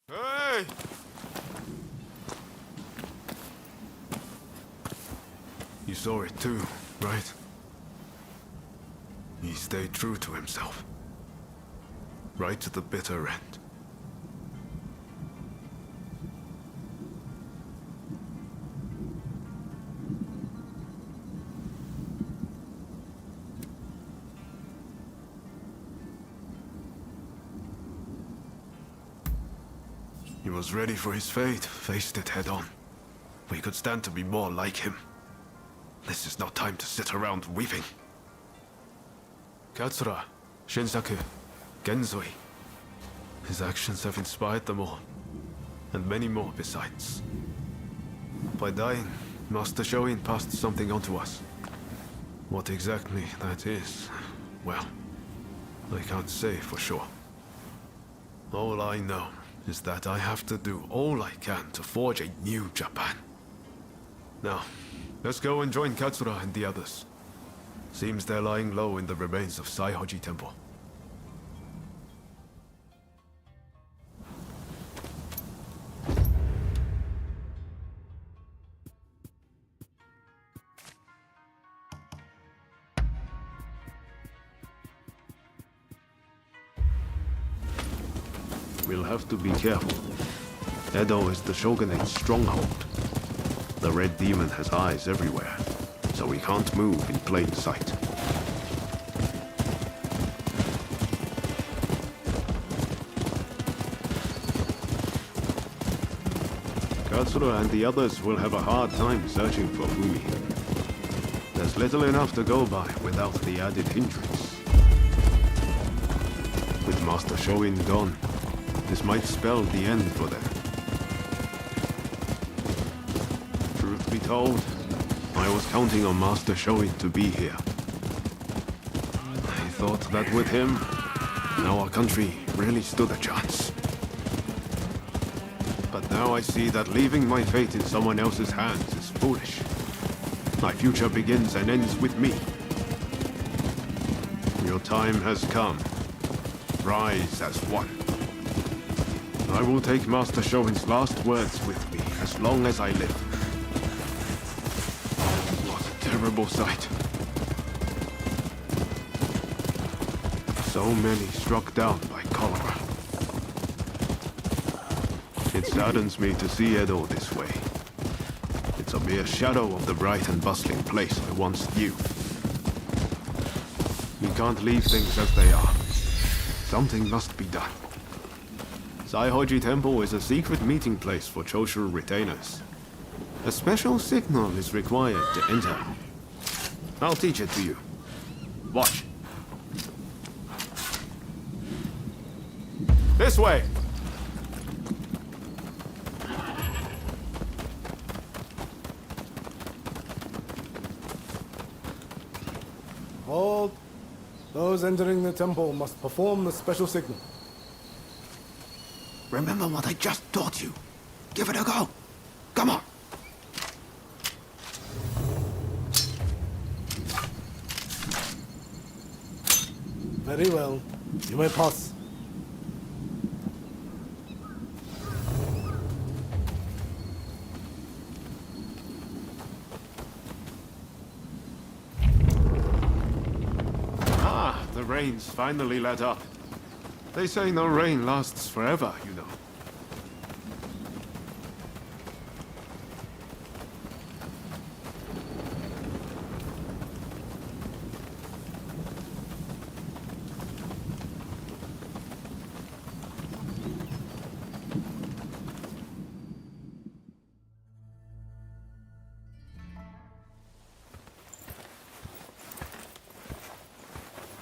Hey! You saw it too, right? He stayed true to himself. Right to the bitter end. He was ready for his fate, faced it head on. We could stand to be more like him. This is not time to sit around weeping. Katsura, Shinsaku, Genzoi. His actions have inspired them all. and many more besides. By dying, Master Shoin passed something on to us. What exactly that is, well, I can't say for sure. All I know is that I have to do all I can to forge a new Japan. Now, let's go and join Katsura and the others. Seems they're lying low in the remains of Saihoji Temple. We'll have to be careful. Edo is the shogunate's stronghold. The Red Demon has eyes everywhere, so we can't move in plain sight. Katsura and the others will have a hard time searching for Fumi. There's little enough to go by without the added hindrance. With Master Shoin gone, this might spell the end for them. Truth be told, I was counting on Master Shoin to be here. I thought that with him, our country really stood a chance. But now I see that leaving my fate in someone else's hands is foolish. My future begins and ends with me. Your time has come. Rise as one. I will take Master Shoin's last words with me as long as I live. What a terrible sight. So many struck down by cholera. It saddens me to see Edo this way. It's a mere shadow of the bright and bustling place I once knew. We can't leave things as they are. Something must be done. Saihoji Temple is a secret meeting place for Choshu retainers. A special signal is required to enter. I'll teach it to you. Watch. This way!
Hold. Those entering the temple must perform the special signal.
Remember what I just taught you. Give it a go. Come on.
Very well. You may pass.
Ah, the rain's finally let up. They say no rain lasts forever, you know.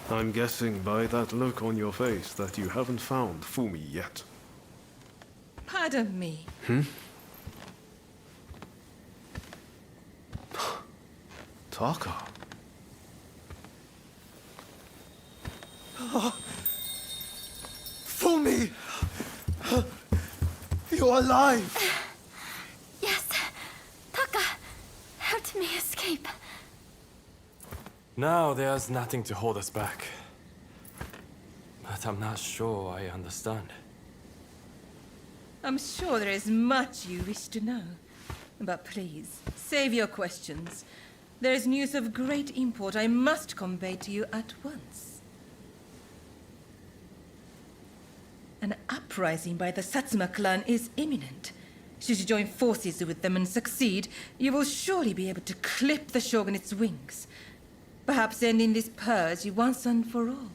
I'm guessing by that look on your face that you haven't found Fumi yet.
Pardon me.
Hmm? Taka.
Fumi! You're alive!
Yes. Taka helped me escape.
Now there's nothing to hold us back. But I'm not sure I understand.
I'm sure there is much you wish to know. But please, save your questions. There is news of great import I must convey to you at once. An uprising by the Satsuma clan is imminent. Should you join forces with them and succeed, you will surely be able to clip the shogunate's wings. Perhaps ending this purge once and for all.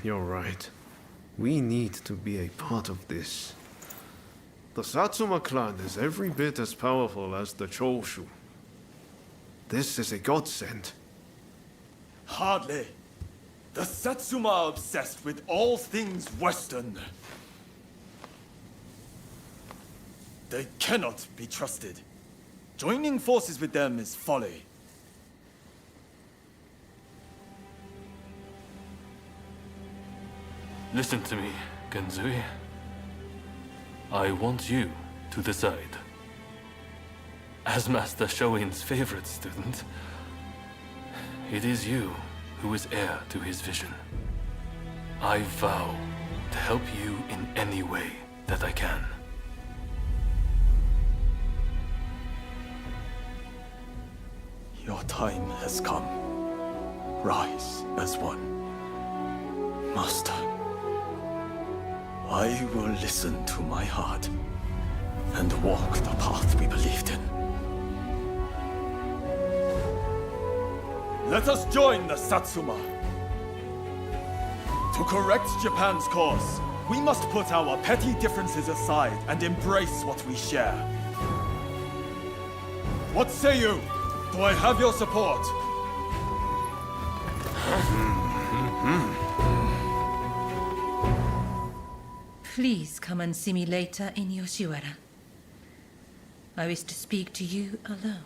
You're right. We need to be a part of this. The Satsuma clan is every bit as powerful as the Choshu. This is a godsend.
Hardly. The Satsuma are obsessed with all things Western. They cannot be trusted. Joining forces with them is folly.
Listen to me, Genzui. I want you to decide. As Master Shoin's favorite student, it is you who is heir to his vision. I vow to help you in any way that I can.
Your time has come. Rise as one. Master, I will listen to my heart and walk the path we believed in. Let us join the Satsuma. To correct Japan's course, we must put our petty differences aside and embrace what we share. What say you? Do I have your support?
Please come and see me later in Yoshiwara. I wish to speak to you alone.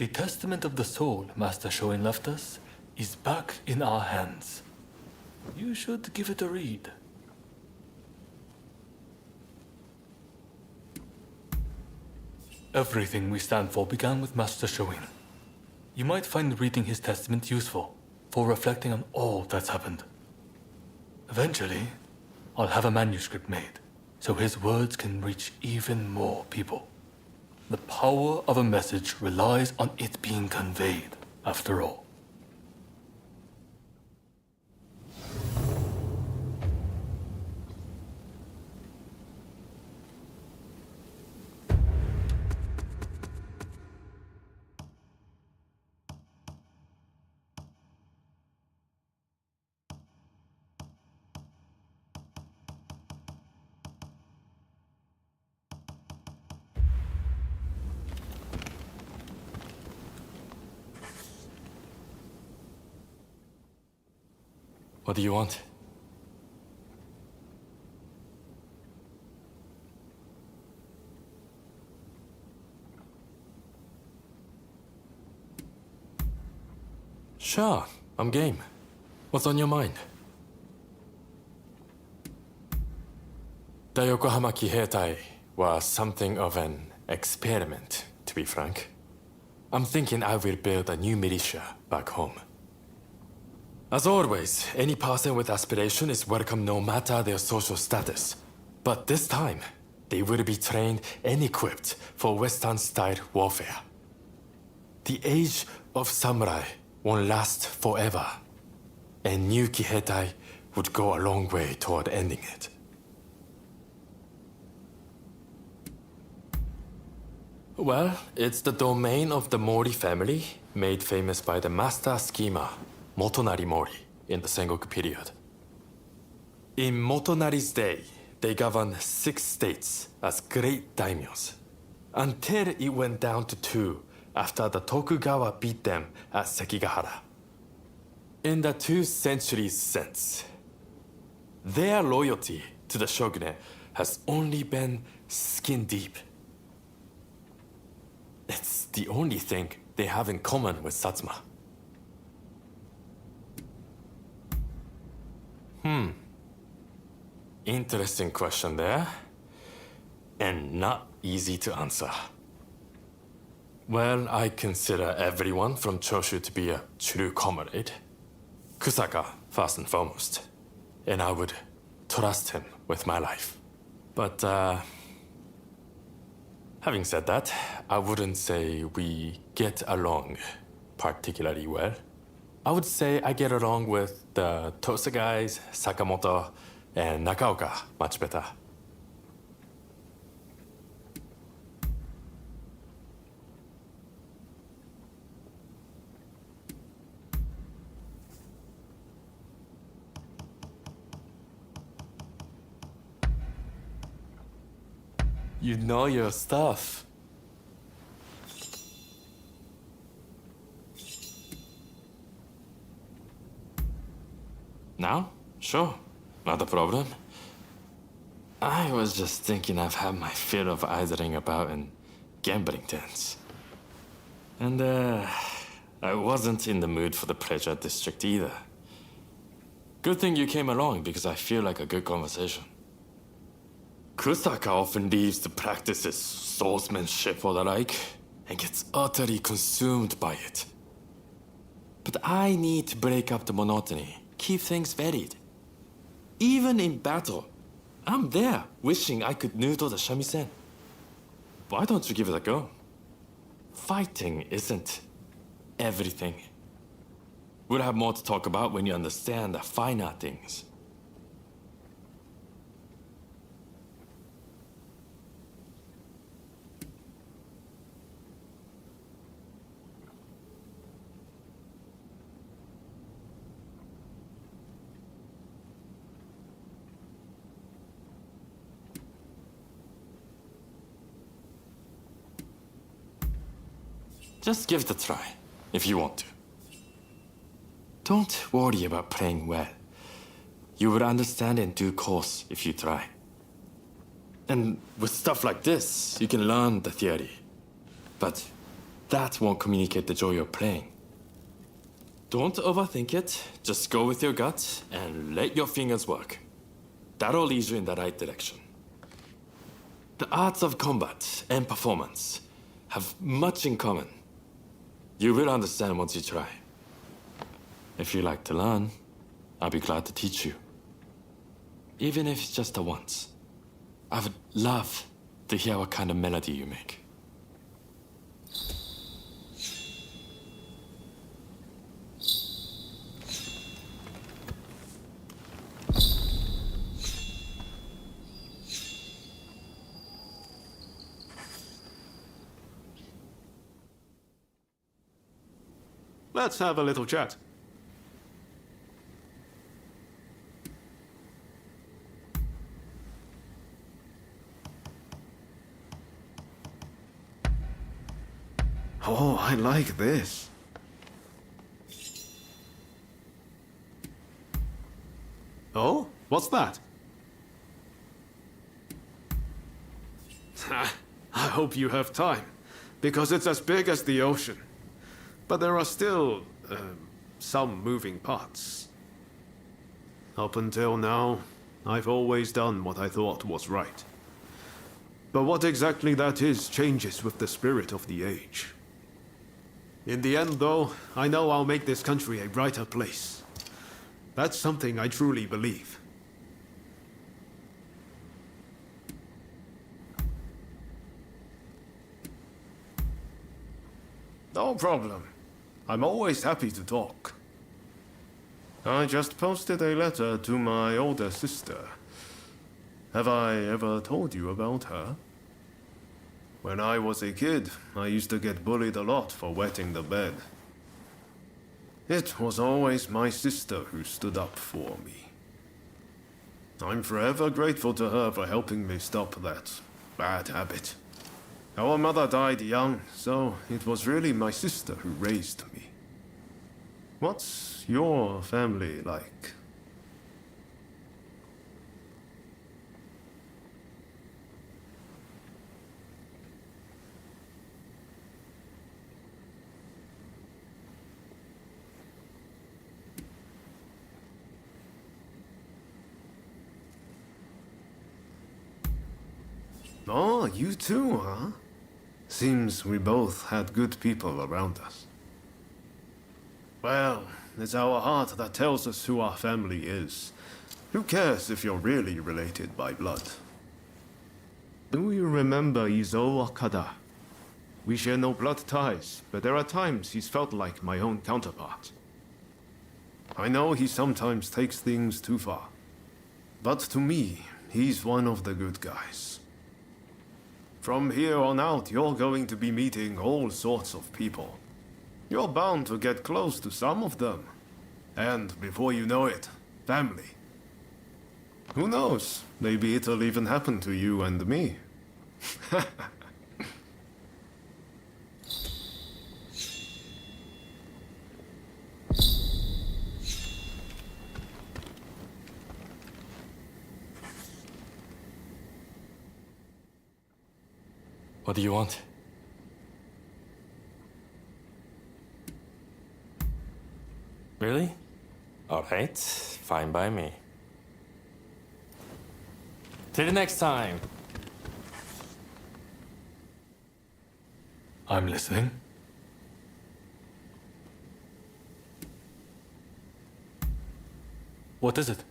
The Testament of the Soul Master Shoin left us is back in our hands. You should give it a read. Everything we stand for began with Master Shoin. You might find reading his testament useful for reflecting on all that's happened. Eventually, I'll have a manuscript made so his words can reach even more people. The power of a message relies on it being conveyed, after all.
What do you want? Sure, I'm game. What's on your mind? The Yokohama Kiheitai was something of an experiment, to be frank. I'm thinking I will build a new militia back home. As always, any person with aspiration is welcome no matter their social status. But this time, they will be trained and equipped for Western-style warfare. The age of samurai won't last forever, and new Kihetai would go a long way toward ending it. Well, it's the domain of the Mori family, made famous by the master schemer, Motonari Mori, in the Sengoku period. In Motonari's day, they governed 6 states as great daimyos, until it went down to 2 after the Tokugawa beat them at Sekigahara. In the 2 centuries since, their loyalty to the shogunate has only been skin deep. It's the only thing they have in common with Satsuma. Interesting question there, and not easy to answer. Well, I consider everyone from Choshu to be a true comrade. Kusaka, first and foremost, and I would trust him with my life. But, having said that, I wouldn't say we get along particularly well. I would say I get along with the Tosa guys, Sakamoto, and Nakaoka much better. You know your stuff. Now? Sure. Not a problem. I was just thinking I've had my fill of idling about in gambling dens. And, I wasn't in the mood for the pleasure district either. Good thing you came along because I feel like a good conversation. Kusaka often leaves to practice his swordsmanship or the like, and gets utterly consumed by it. But I need to break up the monotony, keep things varied. Even in battle, I'm there, wishing I could noodle the shamisen. Why don't you give it a go? Fighting isn't everything. We'll have more to talk about when you understand the finer things. Just give it a try, if you want to. Don't worry about playing well. You will understand in due course if you try. And with stuff like this, you can learn the theory. But that won't communicate the joy of playing. Don't overthink it, just go with your gut and let your fingers work. That'll lead you in the right direction. The arts of combat and performance have much in common. You will understand once you try. If you like to learn, I'll be glad to teach you. Even if it's just a once. I would love to hear what kind of melody you make.
Let's have a little chat. Oh, I like this. Oh, what's that? I hope you have time, because it's as big as the ocean. But there are still, some moving parts. Up until now, I've always done what I thought was right. But what exactly that is changes with the spirit of the age. In the end, though, I know I'll make this country a brighter place. That's something I truly believe. No problem. I'm always happy to talk. I just posted a letter to my older sister. Have I ever told you about her? When I was a kid, I used to get bullied a lot for wetting the bed. It was always my sister who stood up for me. I'm forever grateful to her for helping me stop that bad habit. Our mother died young, so it was really my sister who raised me. What's your family like? Oh, you too, huh? Seems we both had good people around us. Well, it's our heart that tells us who our family is. Who cares if you're really related by blood? Do you remember Izo Okada? We share no blood ties, but there are times he's felt like my own counterpart. I know he sometimes takes things too far, but to me, he's one of the good guys. From here on out, you're going to be meeting all sorts of people. You're bound to get close to some of them. And before you know it, family. Who knows? Maybe it'll even happen to you and me.
What do you want? Really? Alright, fine by me. Till the next time.
I'm listening. What is it?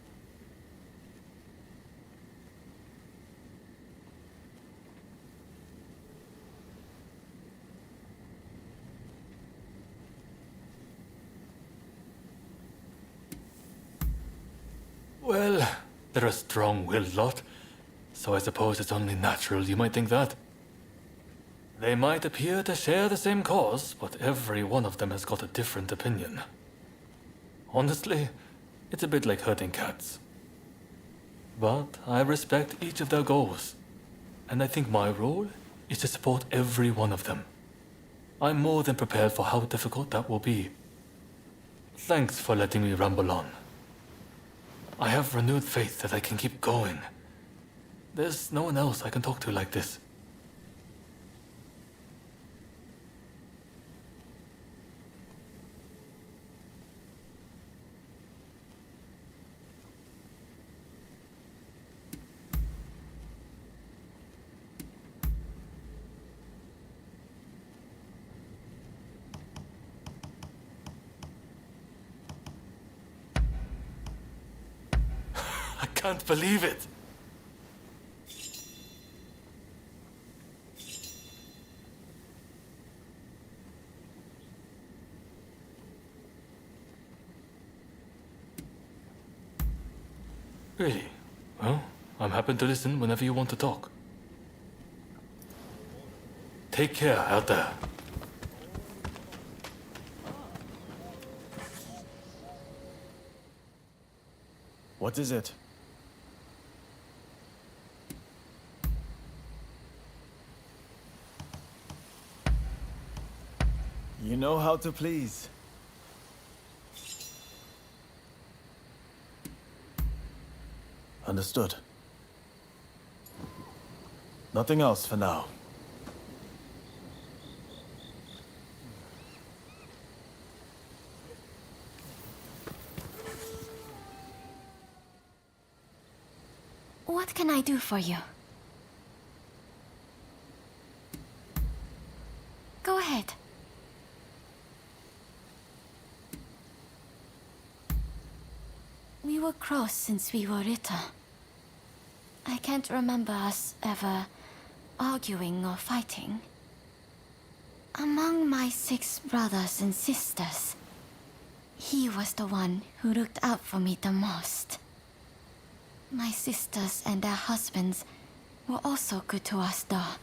Well, they're a strong-willed lot, so I suppose it's only natural you might think that. They might appear to share the same cause, but every one of them has got a different opinion. Honestly, it's a bit like herding cats. But I respect each of their goals, and I think my role is to support every one of them. I'm more than prepared for how difficult that will be. Thanks for letting me ramble on. I have renewed faith that I can keep going. There's no one else I can talk to like this. I can't believe it. Really? Well, I'm happy to listen whenever you want to talk. Take care out there.
What is it? You know how to please. Understood. Nothing else for now.
What can I do for you? Go ahead. We were close since we were little. I can't remember us ever arguing or fighting. Among my 6 brothers and sisters, he was the one who looked out for me the most. My sisters and their husbands were also good to us, though.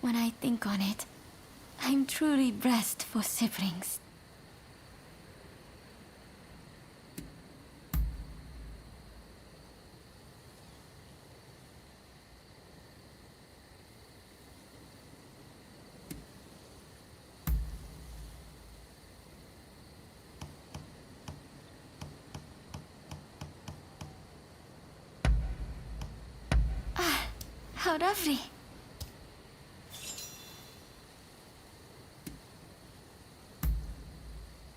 When I think on it, I'm truly blessed for siblings. Ah, how lovely.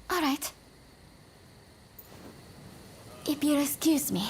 All right. If you'll excuse me.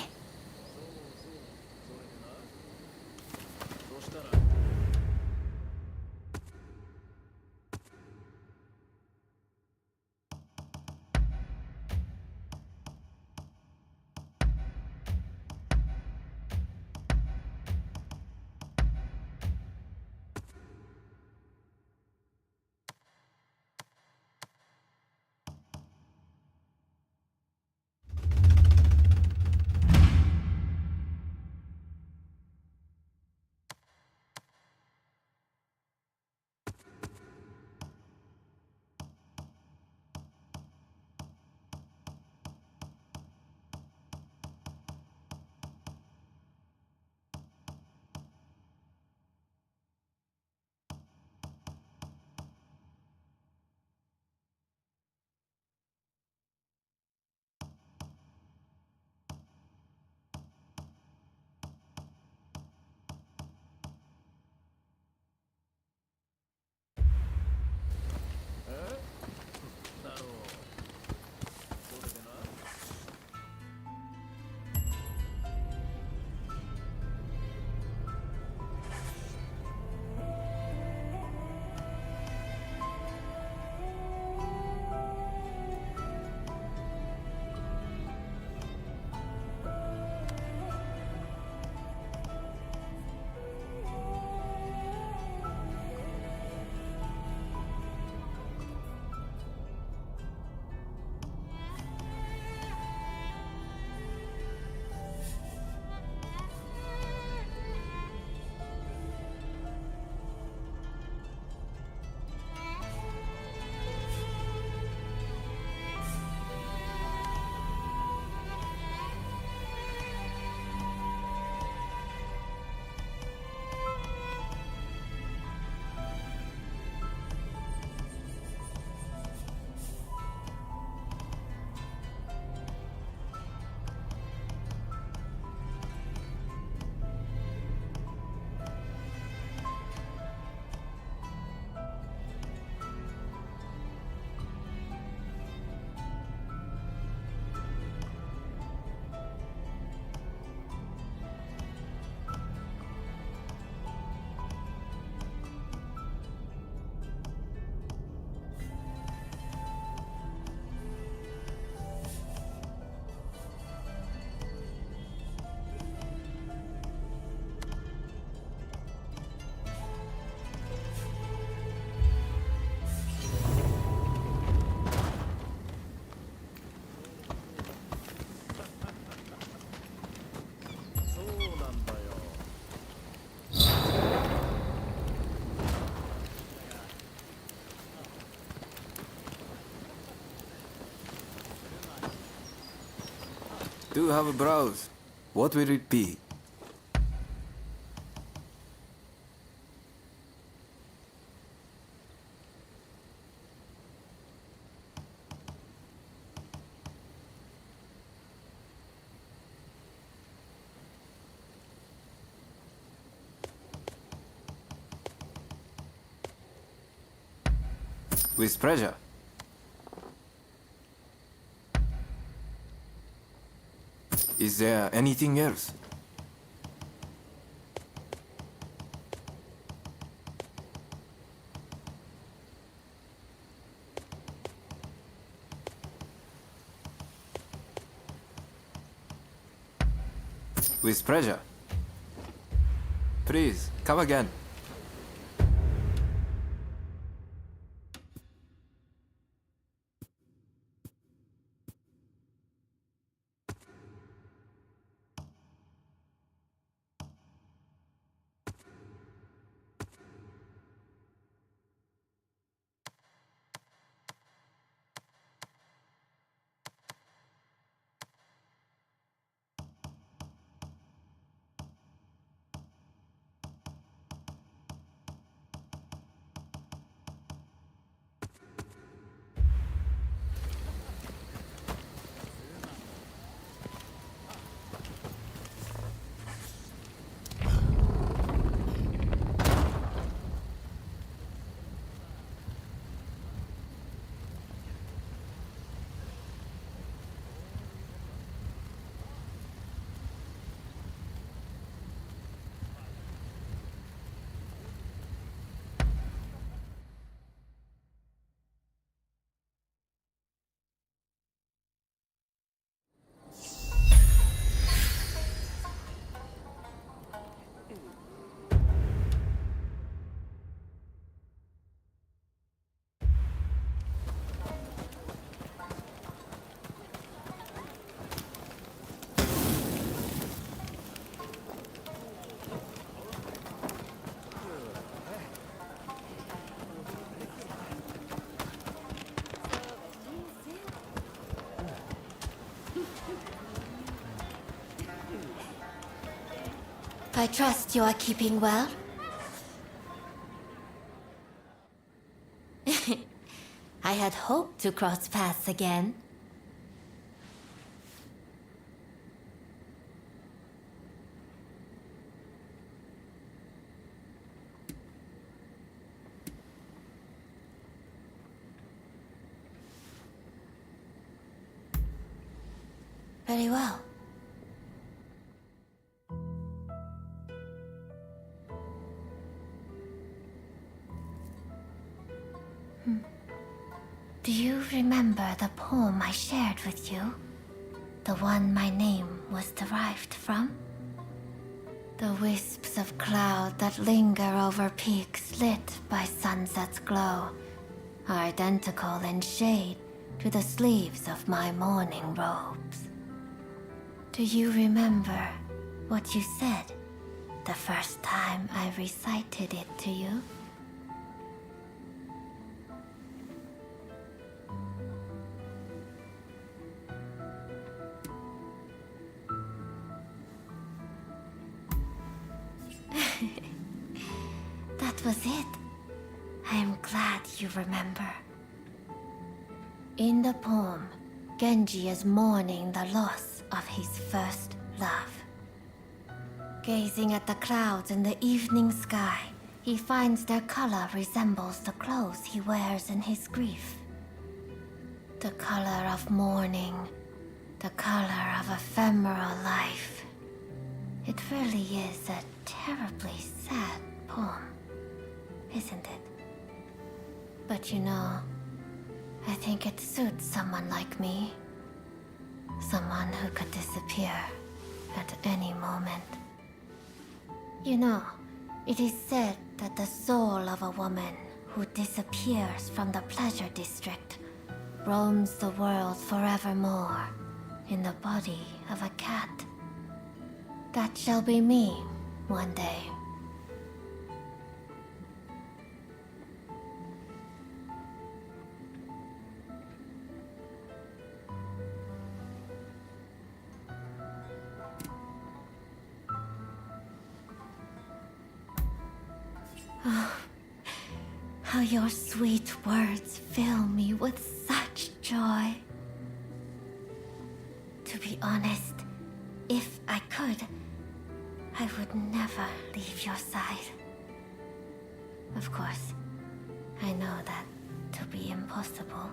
Do have a browse. What will it be? With pleasure. Is there anything else? With pleasure. Please, come again.
I trust you are keeping well. I had hoped to cross paths again. Very well. Do you remember the poem I shared with you? The one my name was derived from? The wisps of cloud that linger over peaks lit by sunset's glow are identical in shade to the sleeves of my mourning robes. Do you remember what you said the first time I recited it to you? That was it. I am glad you remember. In the poem, Genji is mourning the loss of his first love. Gazing at the clouds in the evening sky, he finds their color resembles the clothes he wears in his grief. The color of mourning, the color of ephemeral life. It really is a terribly sad poem, isn't it? But you know, I think it suits someone like me. Someone who could disappear at any moment. You know, it is said that the soul of a woman who disappears from the pleasure district roams the world forevermore in the body of a cat. That shall be me one day. Oh, how your sweet words fill me with such joy. To be honest, if I could, I would never leave your side. Of course, I know that to be impossible.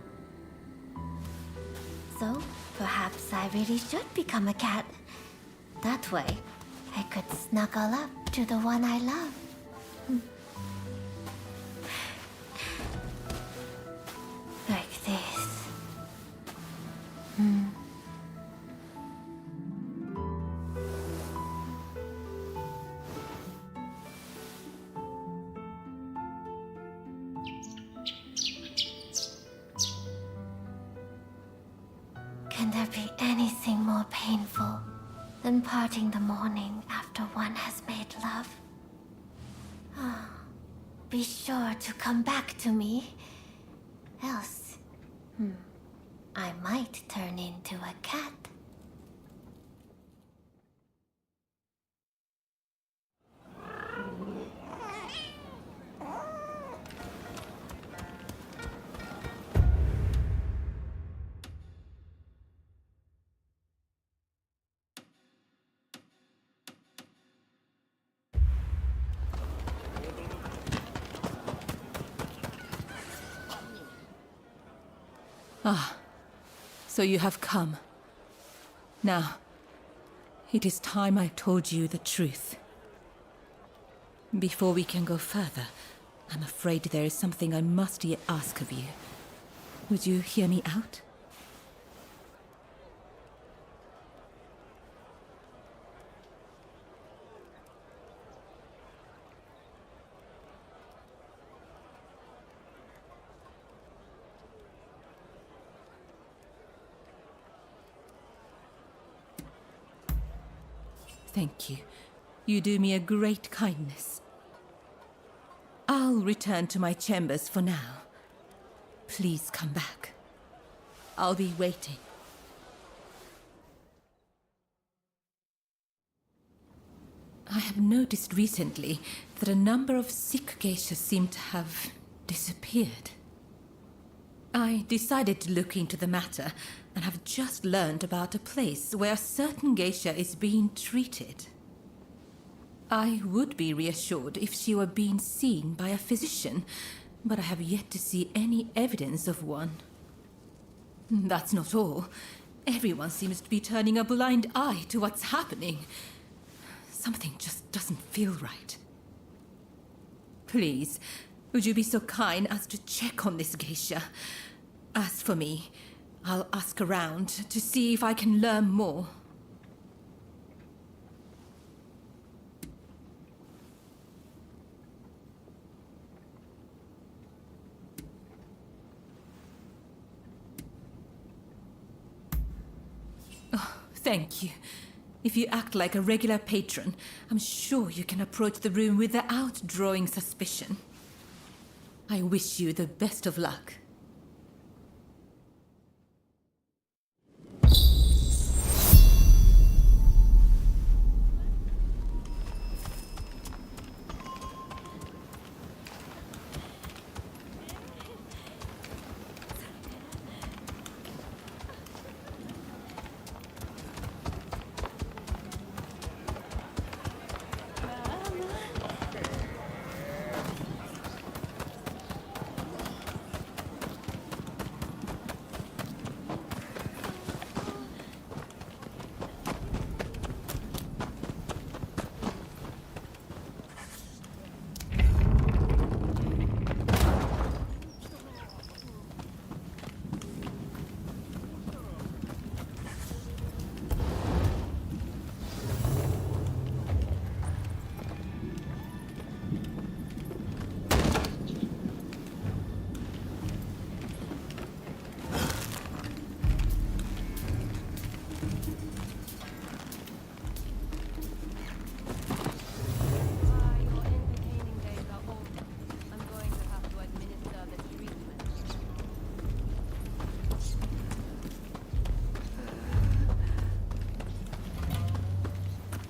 So, perhaps I really should become a cat. That way, I could snuggle up to the one I love. Like this. Can there be anything more painful than parting the morning after one has made love? Be sure to come back to me. Else, I might turn into a cat.
Ah, so you have come. Now, it is time I told you the truth. Before we can go further, I'm afraid there is something I must yet ask of you. Would you hear me out? Thank you. You do me a great kindness. I'll return to my chambers for now. Please come back. I'll be waiting. I have noticed recently that a number of sick geishas seem to have disappeared. I decided to look into the matter and have just learned about a place where a certain geisha is being treated. I would be reassured if she were being seen by a physician, but I have yet to see any evidence of one. That's not all. Everyone seems to be turning a blind eye to what's happening. Something just doesn't feel right. Please, would you be so kind as to check on this geisha? As for me, I'll ask around to see if I can learn more. Oh, thank you. If you act like a regular patron, I'm sure you can approach the room without drawing suspicion. I wish you the best of luck.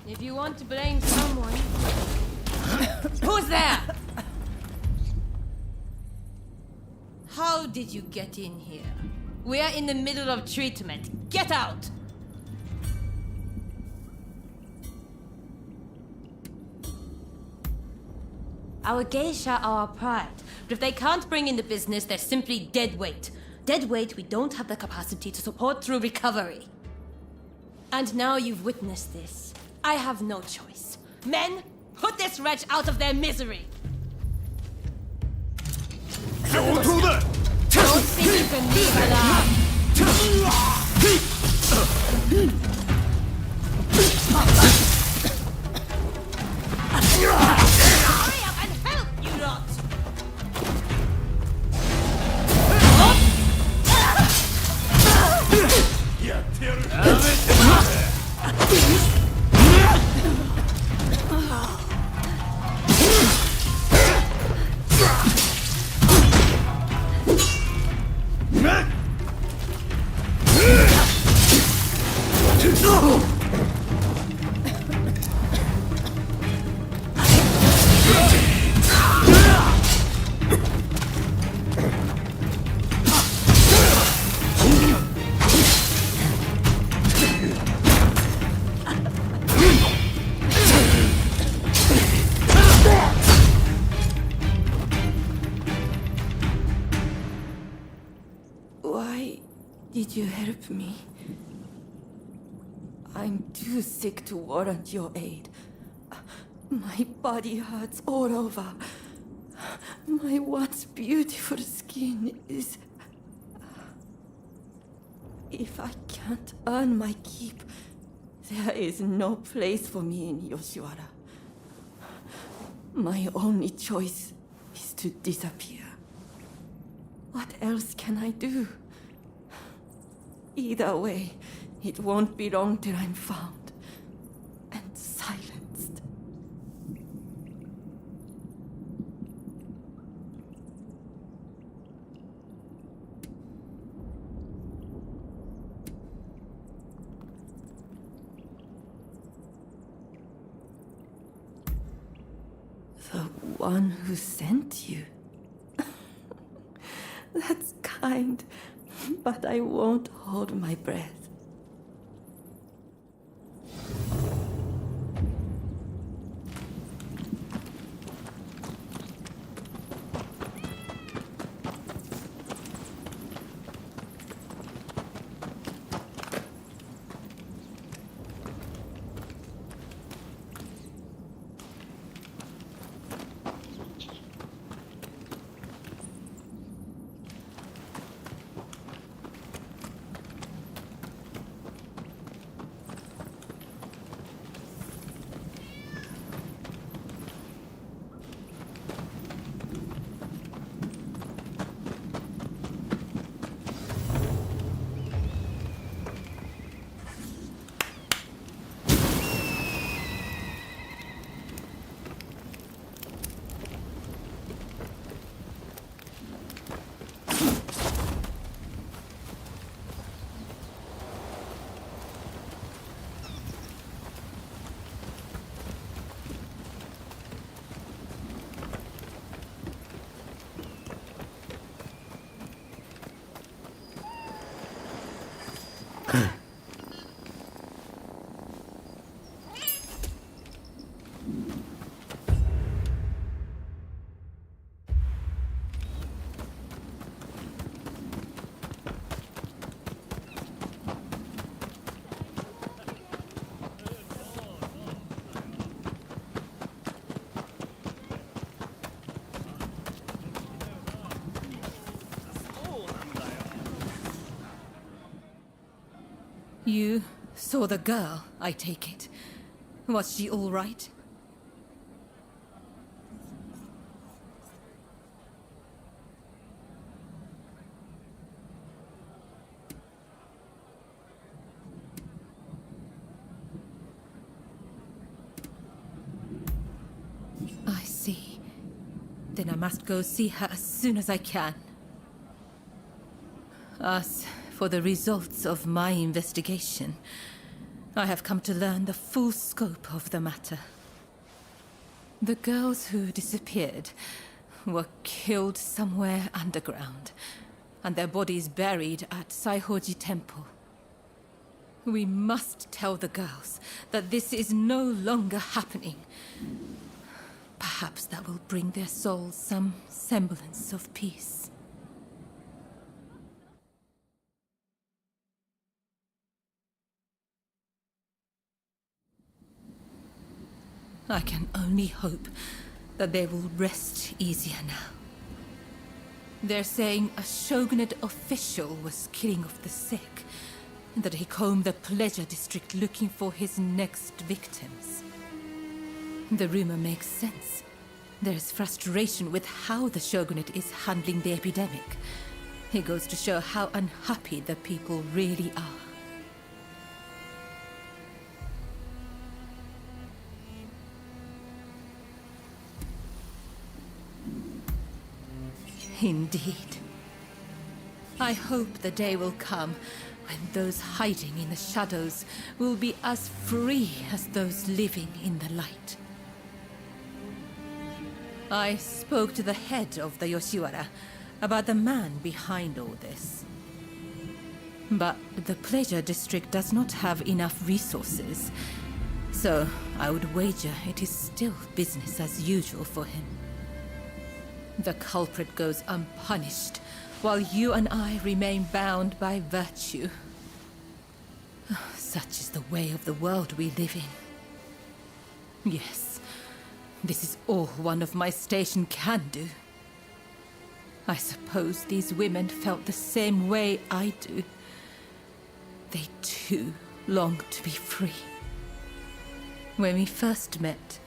If you want to blame someone... Who's there? How did you get in here? We're in the middle of treatment. Get out! Our geisha are our pride, but if they can't bring in the business, they're simply dead weight. Dead weight we don't have the capacity to support through recovery. And now you've witnessed this. I have no choice. Men, put this wretch out of their misery! Don't think you can leave Hurry up and help, you lot!
Why did you help me? I'm too sick to warrant your aid. My body hurts all over. My once beautiful skin is... If I can't earn my keep, there is no place for me in Yoshiwara. My only choice is to disappear. What else can I do? Either way, it won't be long till I'm found and silenced.
The one who sent you. That's kind, but I won't hold my breath.
You saw the girl, I take it. Was she all right? I see. Then I must go see her as soon as I can. As for the results of my investigation, I have come to learn the full scope of the matter. The girls who disappeared were killed somewhere underground, and their bodies buried at Saihoji Temple. We must tell the girls that this is no longer happening. Perhaps that will bring their souls some semblance of peace. I can only hope that they will rest easier now. They're saying a shogunate official was killing off the sick, and that he combed the pleasure district looking for his next victims. The rumor makes sense. There's frustration with how the shogunate is handling the epidemic. It goes to show how unhappy the people really are. Indeed. I hope the day will come when those hiding in the shadows will be as free as those living in the light. I spoke to the head of the Yoshiwara about the man behind all this. But the pleasure district does not have enough resources, so I would wager it is still business as usual for him. The culprit goes unpunished, while you and I remain bound by virtue. Such is the way of the world we live in. Yes, this is all one of my station can do. I suppose these women felt the same way I do. They too long to be free. When we first met,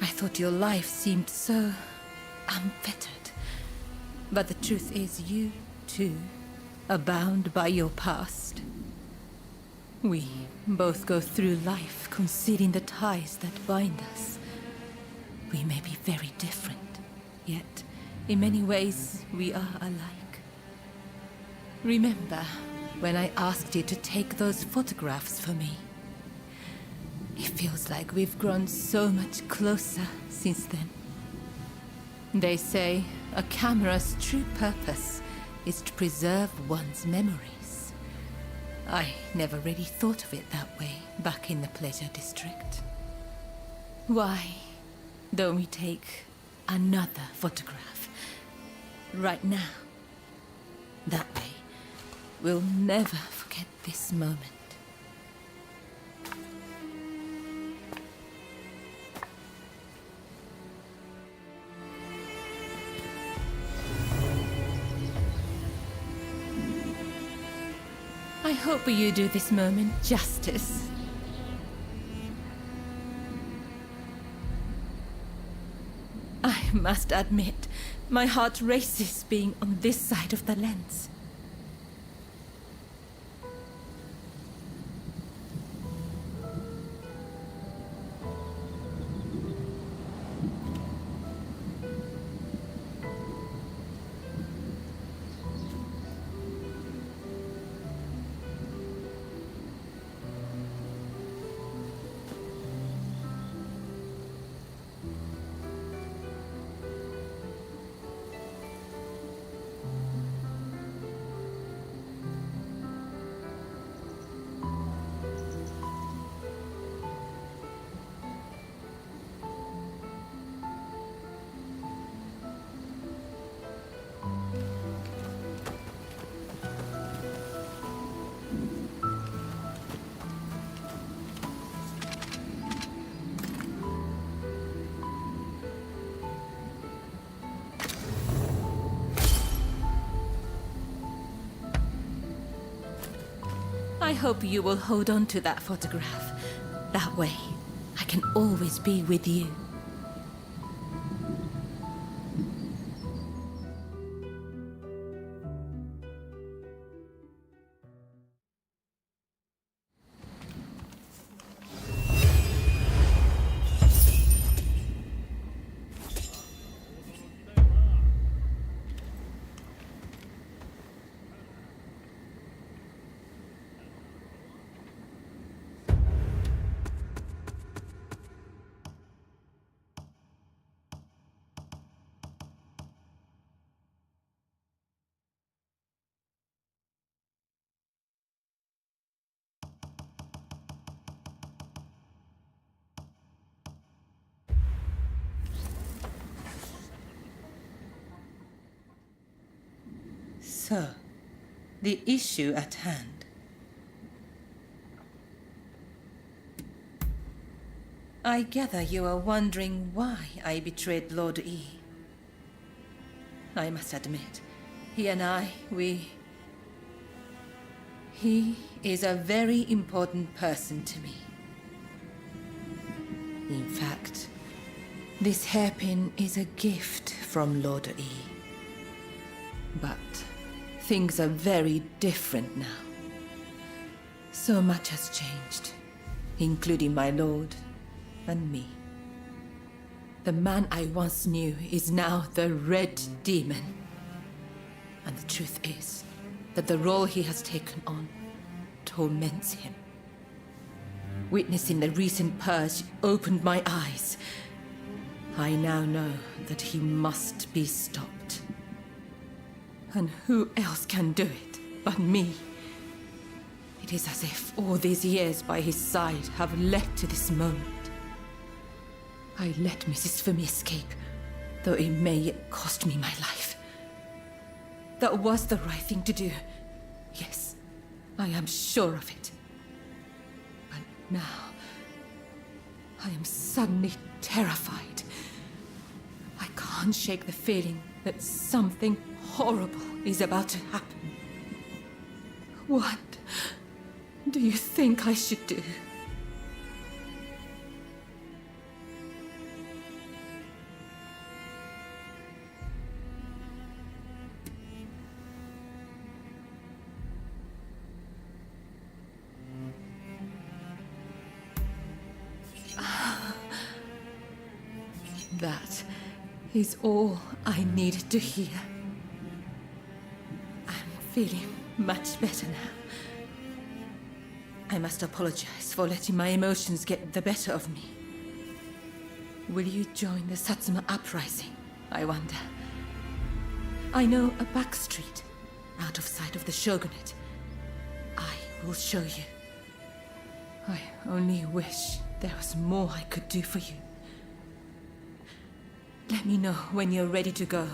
I thought your life seemed so unfettered. But the truth is, you, too, are bound by your past. We both go through life concealing the ties that bind us. We may be very different, yet in many ways we are alike. Remember when I asked you to take those photographs for me? It feels like we've grown so much closer since then. They say a camera's true purpose is to preserve one's memories. I never really thought of it that way back in the Pleasure District. Why don't we take another photograph right now? That way, we'll never forget this moment. I hope you do this moment justice. I must admit, my heart races being on this side of the lens. I hope you will hold on to that photograph. That way, I can always be with you. So, the issue at hand. I gather you are wondering why I betrayed Lord E. I must admit, he and I, He is a very important person to me. In fact, this hairpin is a gift from Lord E. But things are very different now. So much has changed, including my lord and me. The man I once knew is now the Red Demon. And the truth is that the role he has taken on torments him. Witnessing the recent purge opened my eyes. I now know that he must be stopped. And who else can do it but me? It is as if all these years by his side have led to this moment. I let Mrs. Fumi escape, though it may yet cost me my life. That was the right thing to do. Yes, I am sure of it. But now, I am suddenly terrified. I can't shake the feeling that something horrible is about to happen. What do you think I should do? That is all I needed to hear. I'm feeling much better now. I must apologize for letting my emotions get the better of me. Will you join the Satsuma uprising I wonder. I know a back street, out of sight of the Shogunate. I will show you. I only wish there was more I could do for you. Let me know when you're ready to go.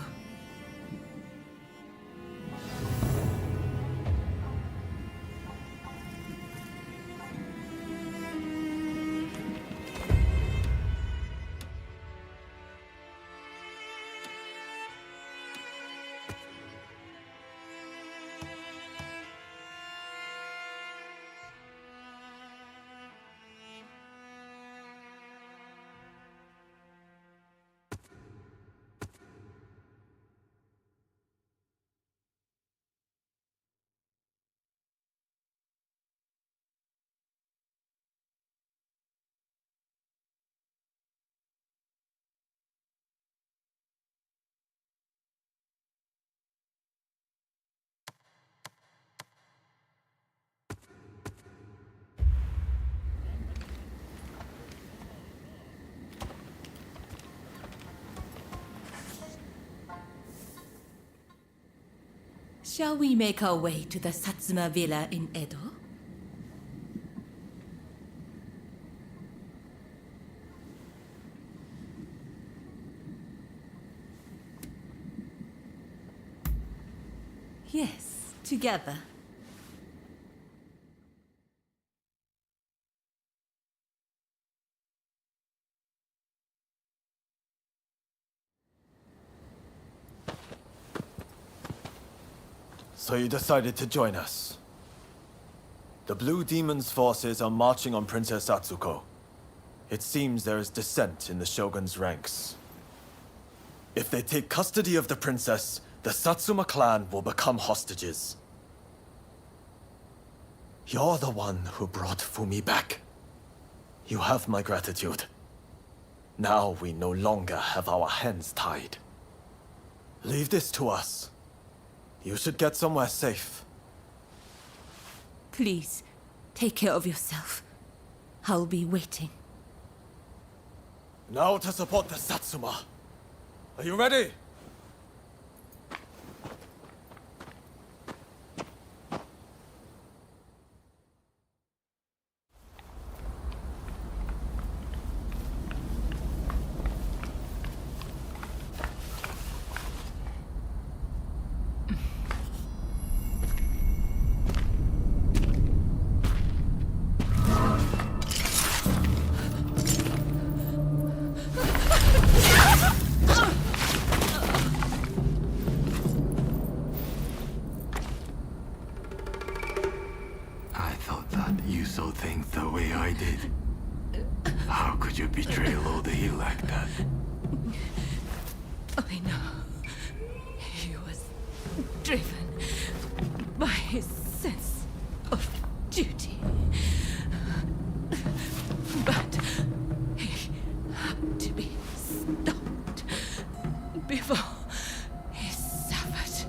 Shall we make our way to the Satsuma Villa in Edo? Yes, together.
So you decided to join us. The Blue Demon's forces are marching on Princess Atsuko. It seems there is dissent in the Shogun's ranks. If they take custody of the princess, the Satsuma clan will become hostages. You're the one who brought Fumi back. You have my gratitude. Now we no longer have our hands tied. Leave this to us. You should get somewhere safe.
Please, take care of yourself. I'll be waiting.
Now to support the Satsuma. Are you ready?
I know. He was driven by his sense of duty. But he had to be stopped before he suffered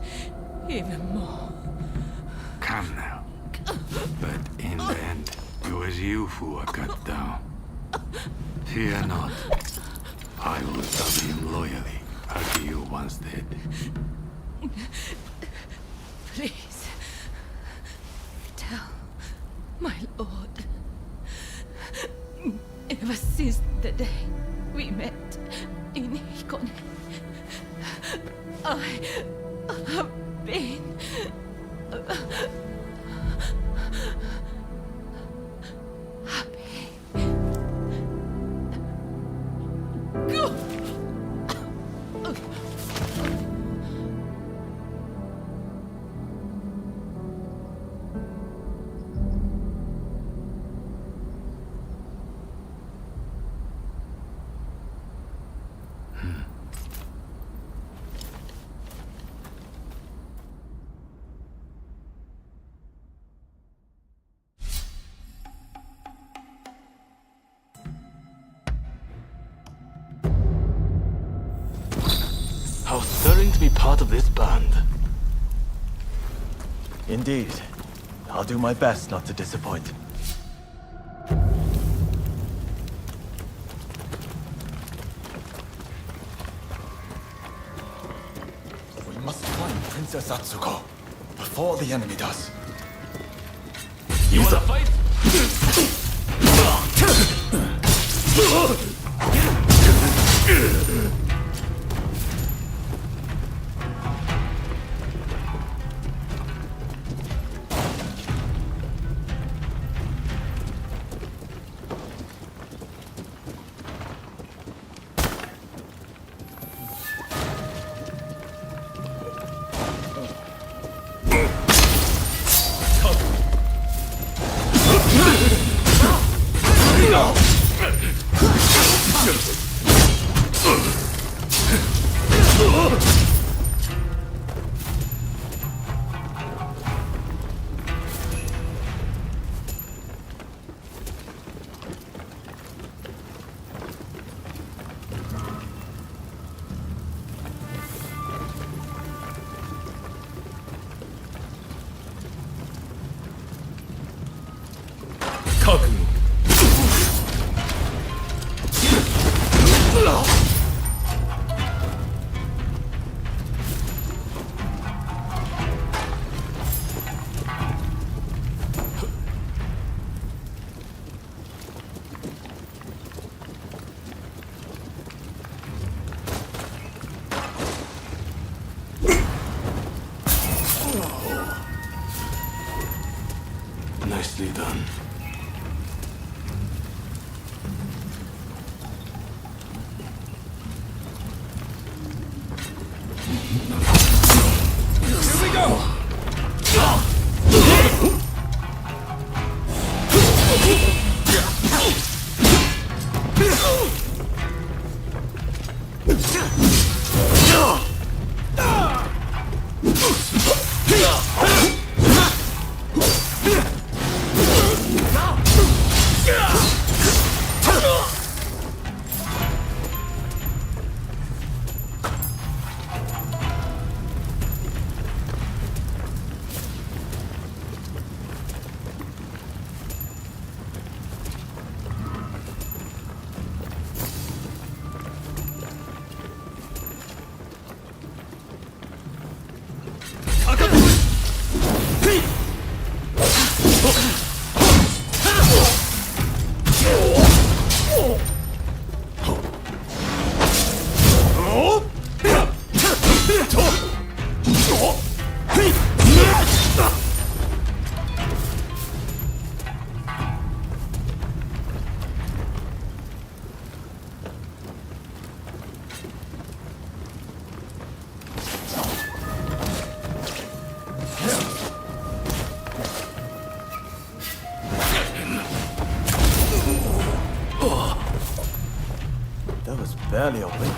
even more.
Come now. But in the end, it was you who were cut down. Fear not. I will serve him loyally, as you once did.
Please, tell my lord. Ever since the day we met in Hikone, I have been happy. Go!
How stirring to be part of this band.
Indeed. I'll do my best not to disappoint. Seize Satsuko before the enemy does.
You wanna fight?
Nicely done.
Here we go!
That was barely a win.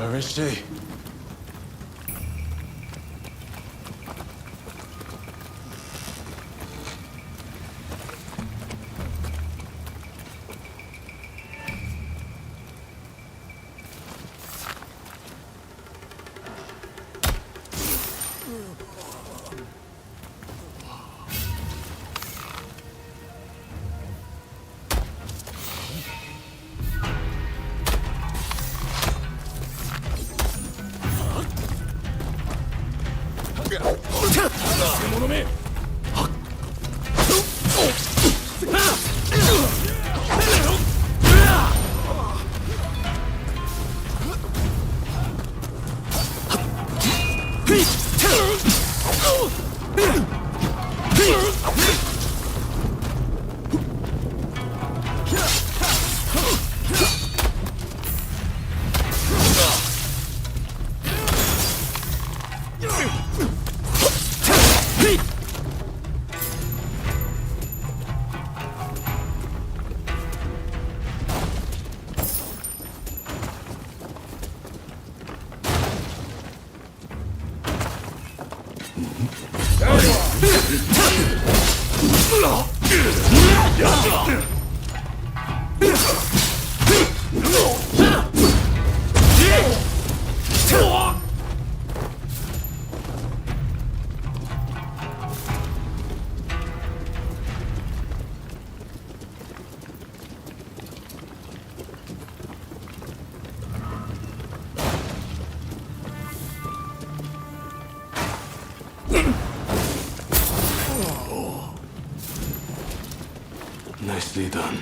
Where is she?
Nicely done.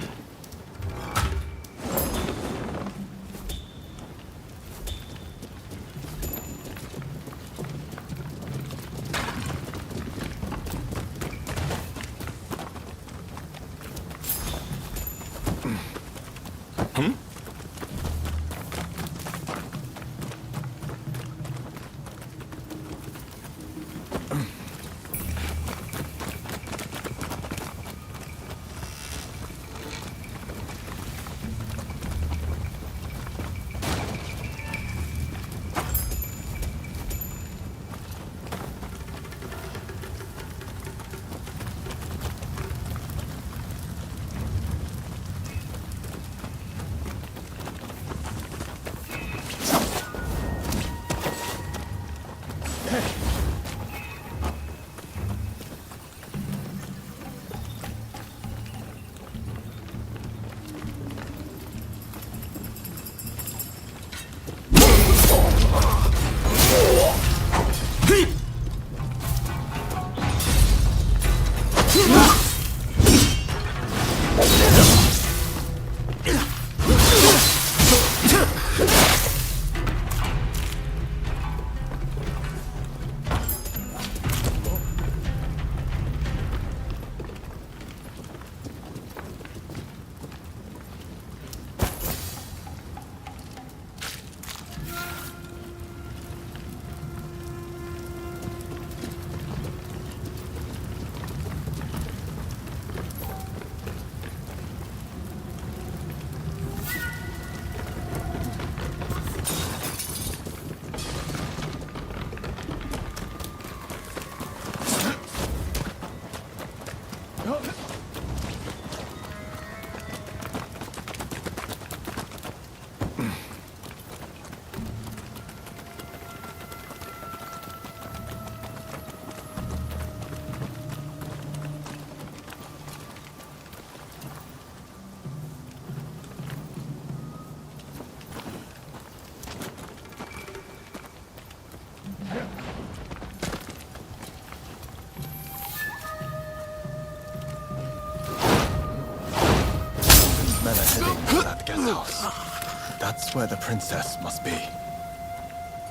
house. That's where the princess must be.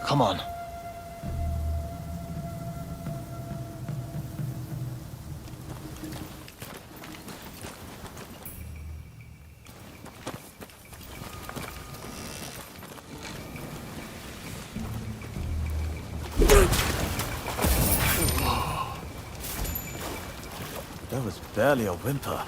Come on. There was barely a whimper.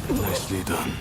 Nicely done.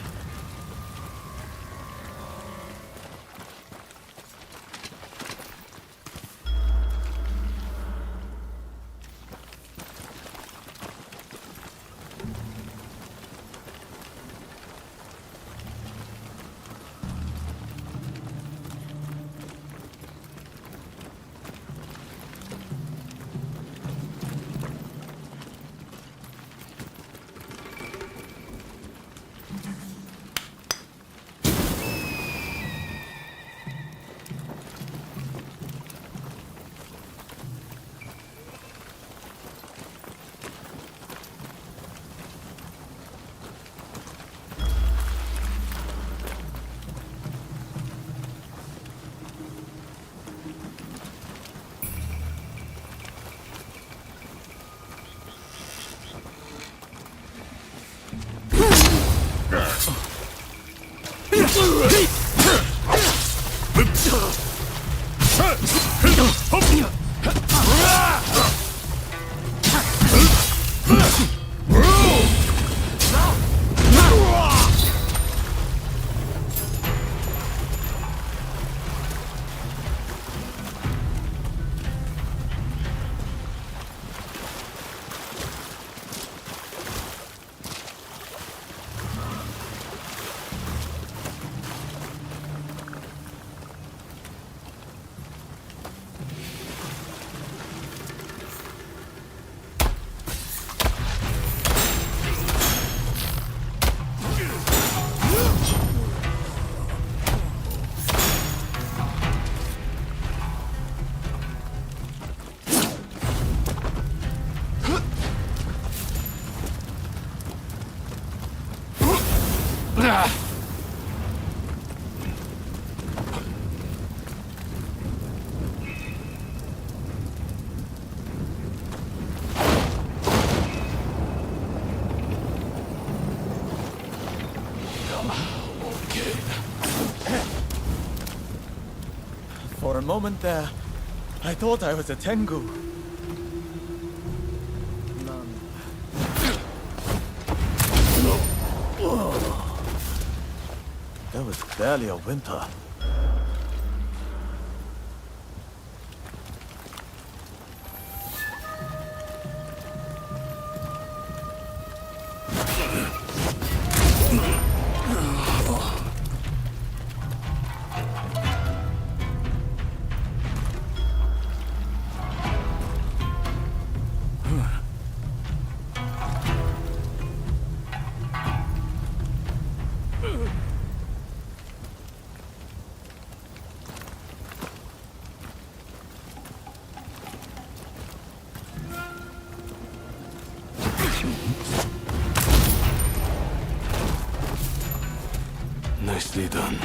For a moment there, I thought I was a Tengu. There was barely a whimper.
Nicely done.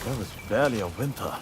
There was barely a winter.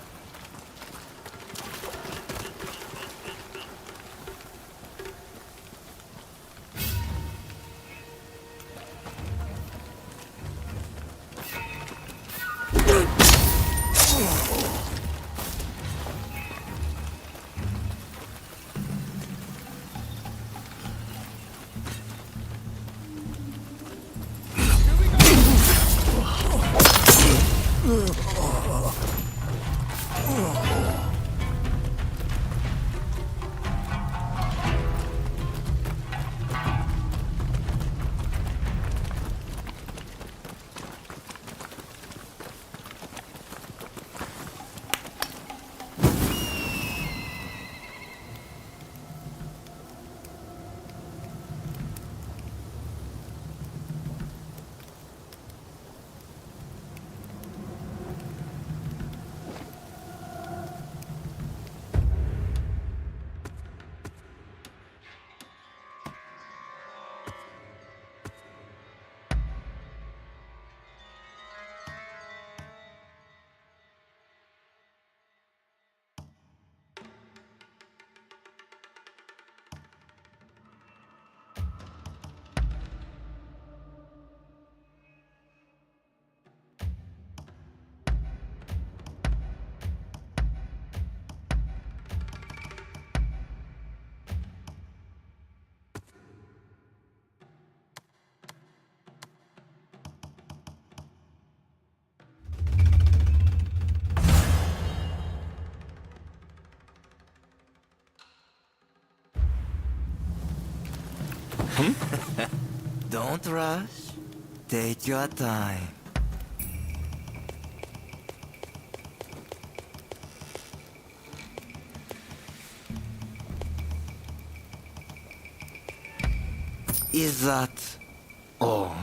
Don't rush. Take your time. Is that all?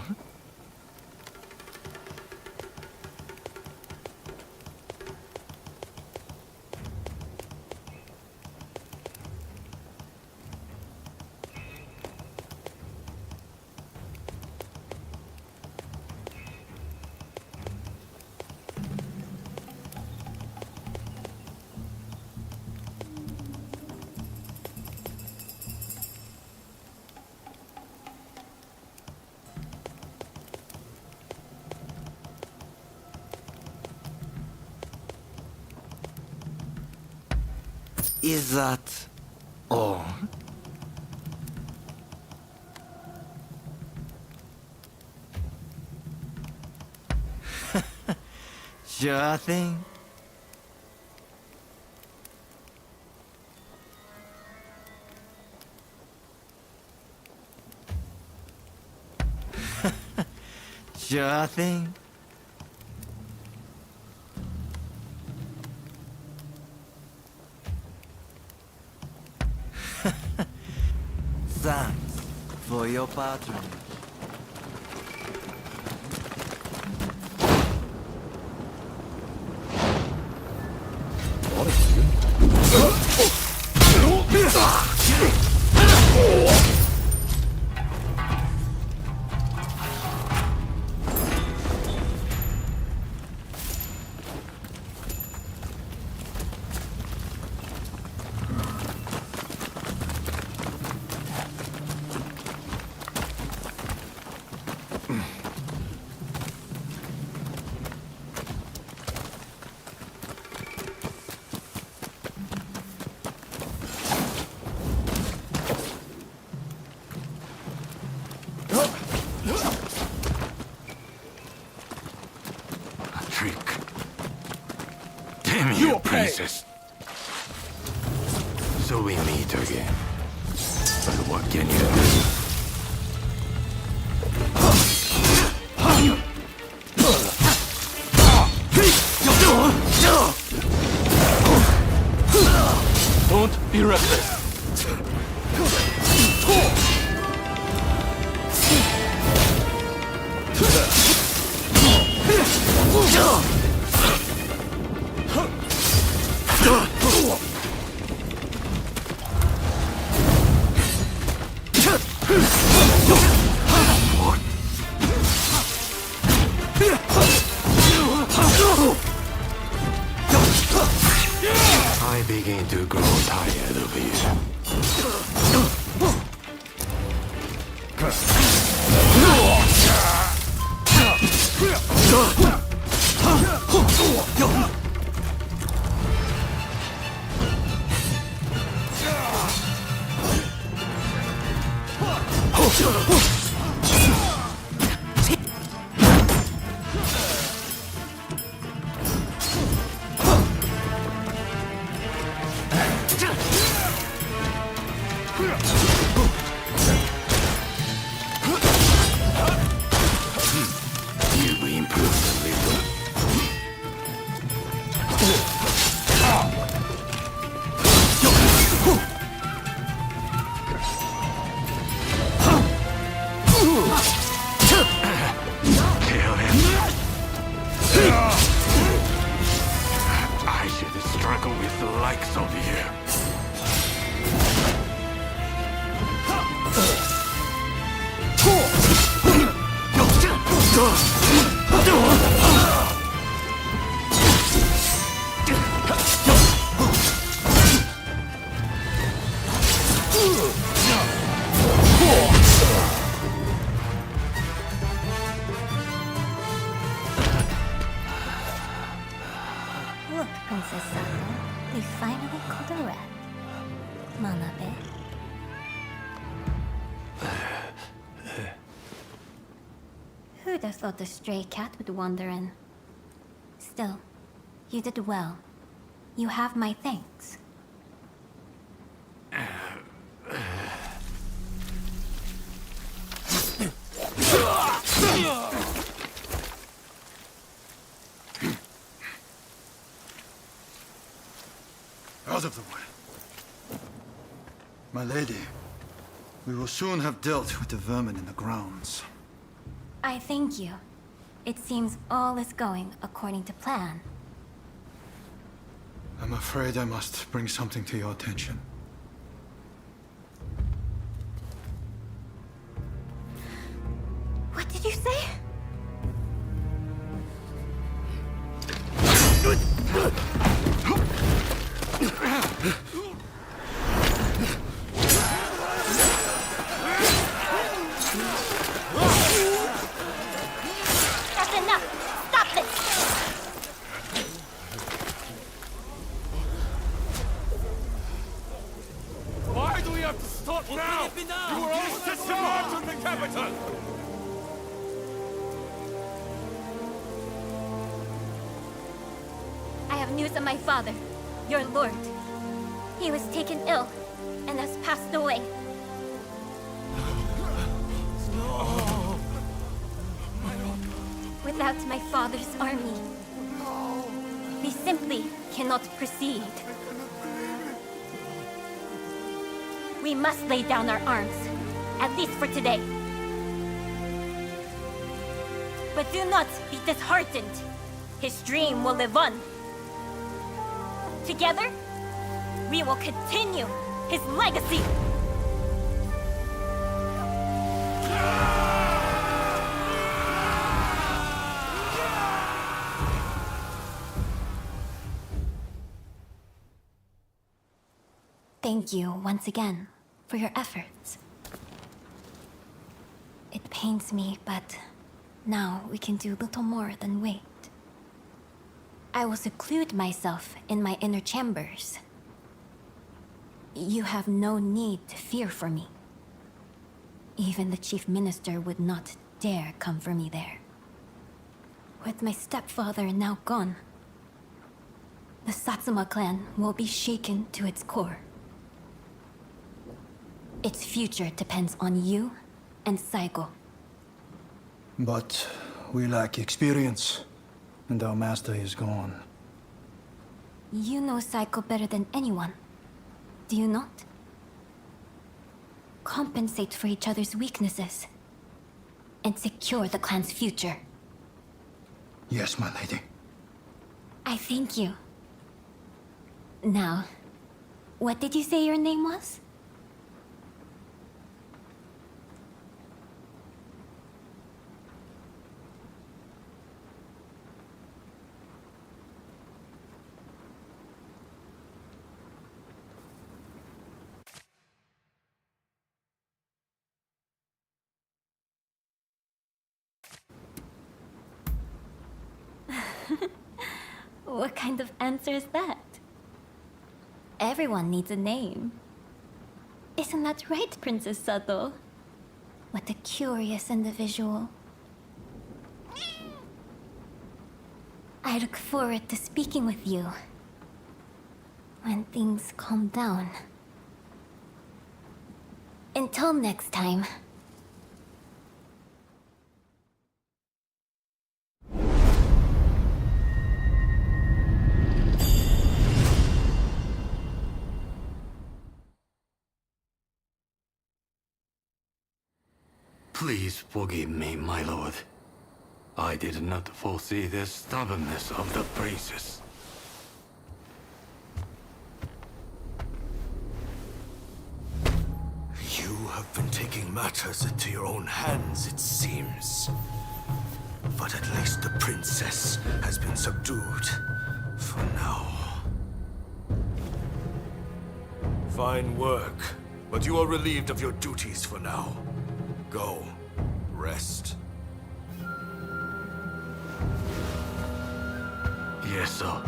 Is that all? Sure thing. Sure thing. Thanks for your patronage.
Damn you, princess. So we meet again. But what can you do?
Don't be reckless.
begin to grow tired of you. You've improved a little. Kill him. I should struggle with the likes of you.
Look, Princess Sakura, we finally caught a rat. Manabe. Who'd have thought a stray cat would wander in? Still, you did well. You have my thanks.
Out of the way. My lady, we will soon have dealt with the vermin in the grounds.
I thank you. It seems all is going according to plan.
I'm afraid I must bring something to your attention.
What did you say? That's enough! Stop this!
Why do we have to stop now? You were almost to charge with the capital!
I have news of my father, your lord. He was taken ill and has passed away. Without my father's army, we simply cannot proceed. We must lay down our arms, at least for today. But do not be disheartened. His dream will live on. Together, we will continue his legacy. Thank you once again for your efforts. It pains me, but now we can do little more than wait. I will seclude myself in my inner chambers. You have no need to fear for me. Even the chief minister would not dare come for me there. With my stepfather now gone, the Satsuma clan will be shaken to its core. Its future depends on you and Saigo.
But we lack experience, and our master is gone.
You know Saigo better than anyone, do you not? Compensate for each other's weaknesses and secure the clan's future.
Yes, my lady.
I thank you. Now, what did you say your name was? What kind of answer is that? Everyone needs a name. Isn't that right, Princess Sato? What a curious individual. I look forward to speaking with you when things calm down. Until next time.
Please forgive me, my lord. I did not foresee the stubbornness of the priestess.
You have been taking matters into your own hands, it seems. But at least the princess has been subdued. For now. Fine work. But you are relieved of your duties for now. Go. Rest.
Yes, sir.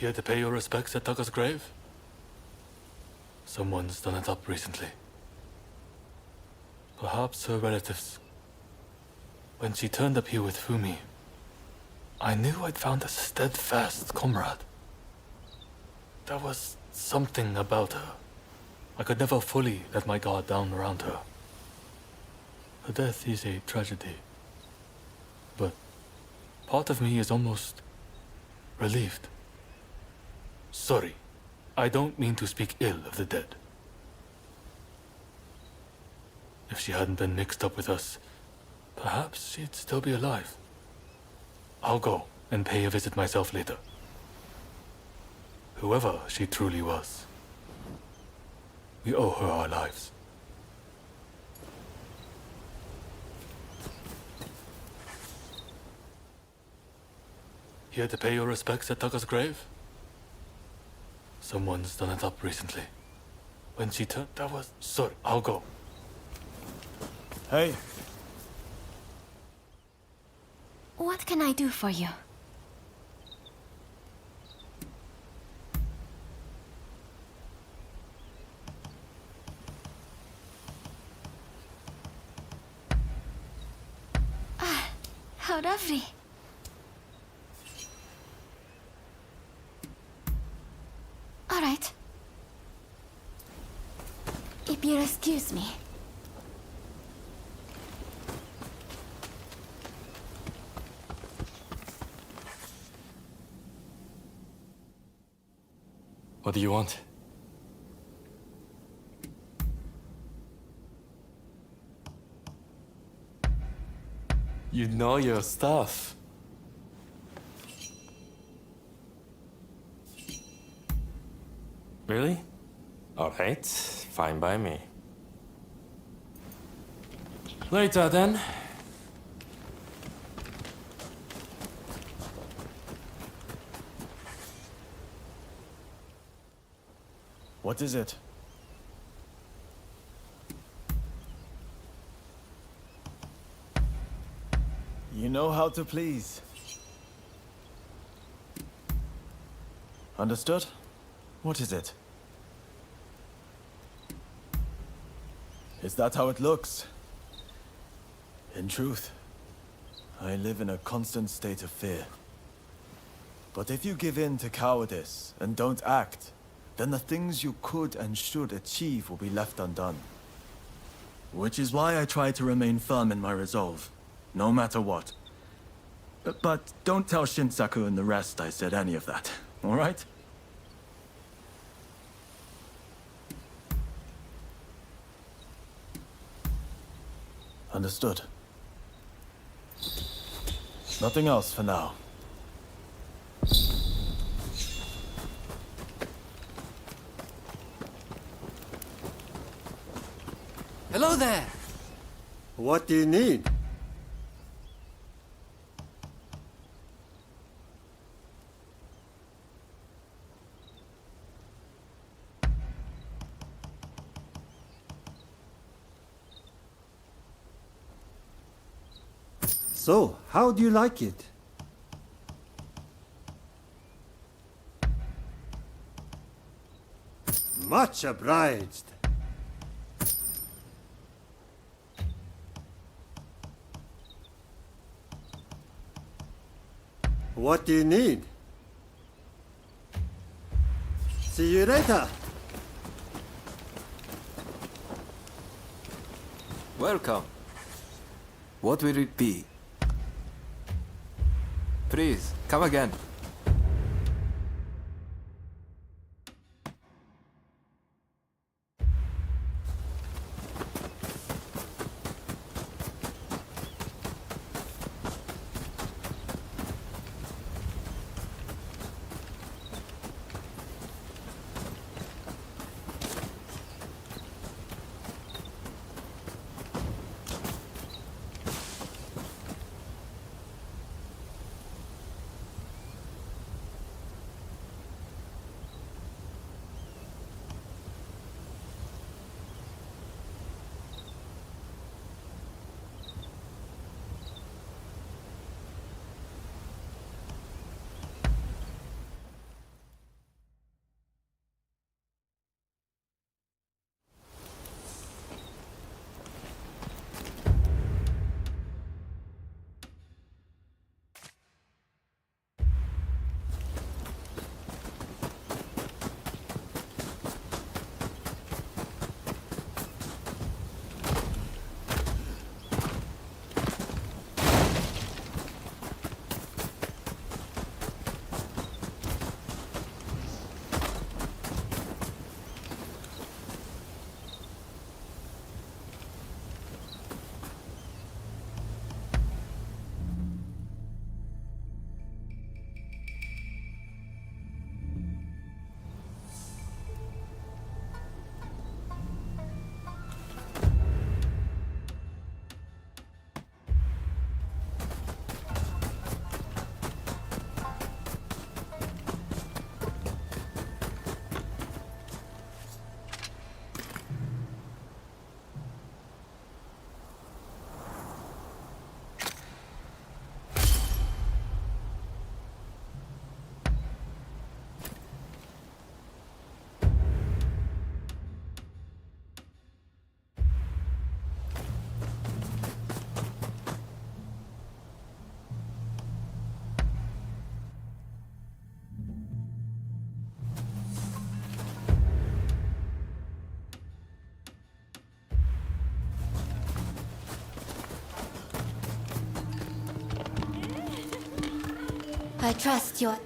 Here to pay your respects at Taka's grave? Someone's done it up recently. Perhaps her relatives. When she turned up here with Fumi, I knew I'd found a steadfast comrade. There was something about her. I could never fully let my guard down around her. Her death is a tragedy. But part of me is almost relieved. Sorry, I don't mean to speak ill of the dead. If she hadn't been mixed up with us, perhaps she'd still be alive. I'll go and pay a visit myself later. Whoever she truly was, we owe her our lives. Here to pay your respects at Taka's grave? Someone's done it up recently. When she turned, that was... Sorry, I'll go.
Hey.
What can I do for you? Ah, how lovely. All right. If you'll excuse me.
What do you want? You know your stuff. Really? Alright, fine by me. Later then.
What is it? You know how to please. Understood? What is it? Is that how it looks? In truth, I live in a constant state of fear. But if you give in to cowardice and don't act, then the things you could and should achieve will be left undone. Which is why I try to remain firm in my resolve, no matter what. But don't tell Shinsaku and the rest I said any of that, all right? Understood. Nothing else for now.
Hello there!
What do you need? So, how do you like it? Much obliged. What do you need? See you later.
Welcome. What will it be? Please, come again.
I trust your...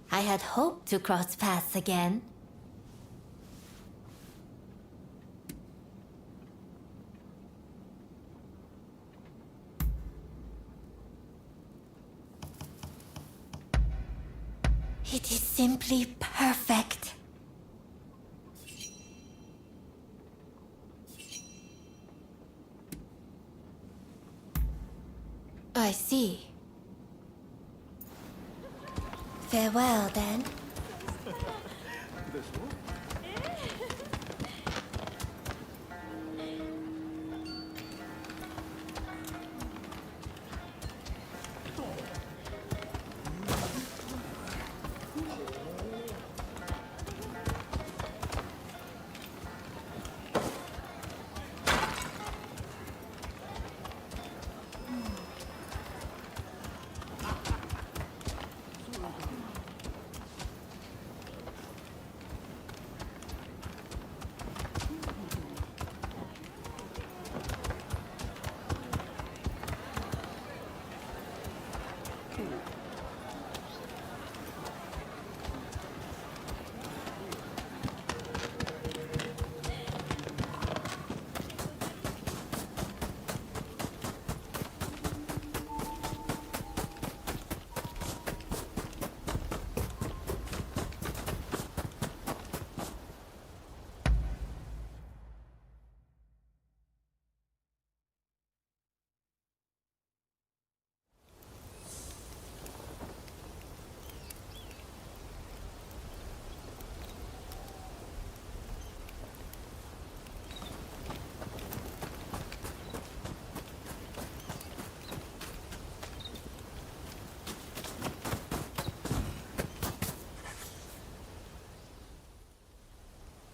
I had hoped to cross paths again. It is simply perfect. I see. Farewell, then.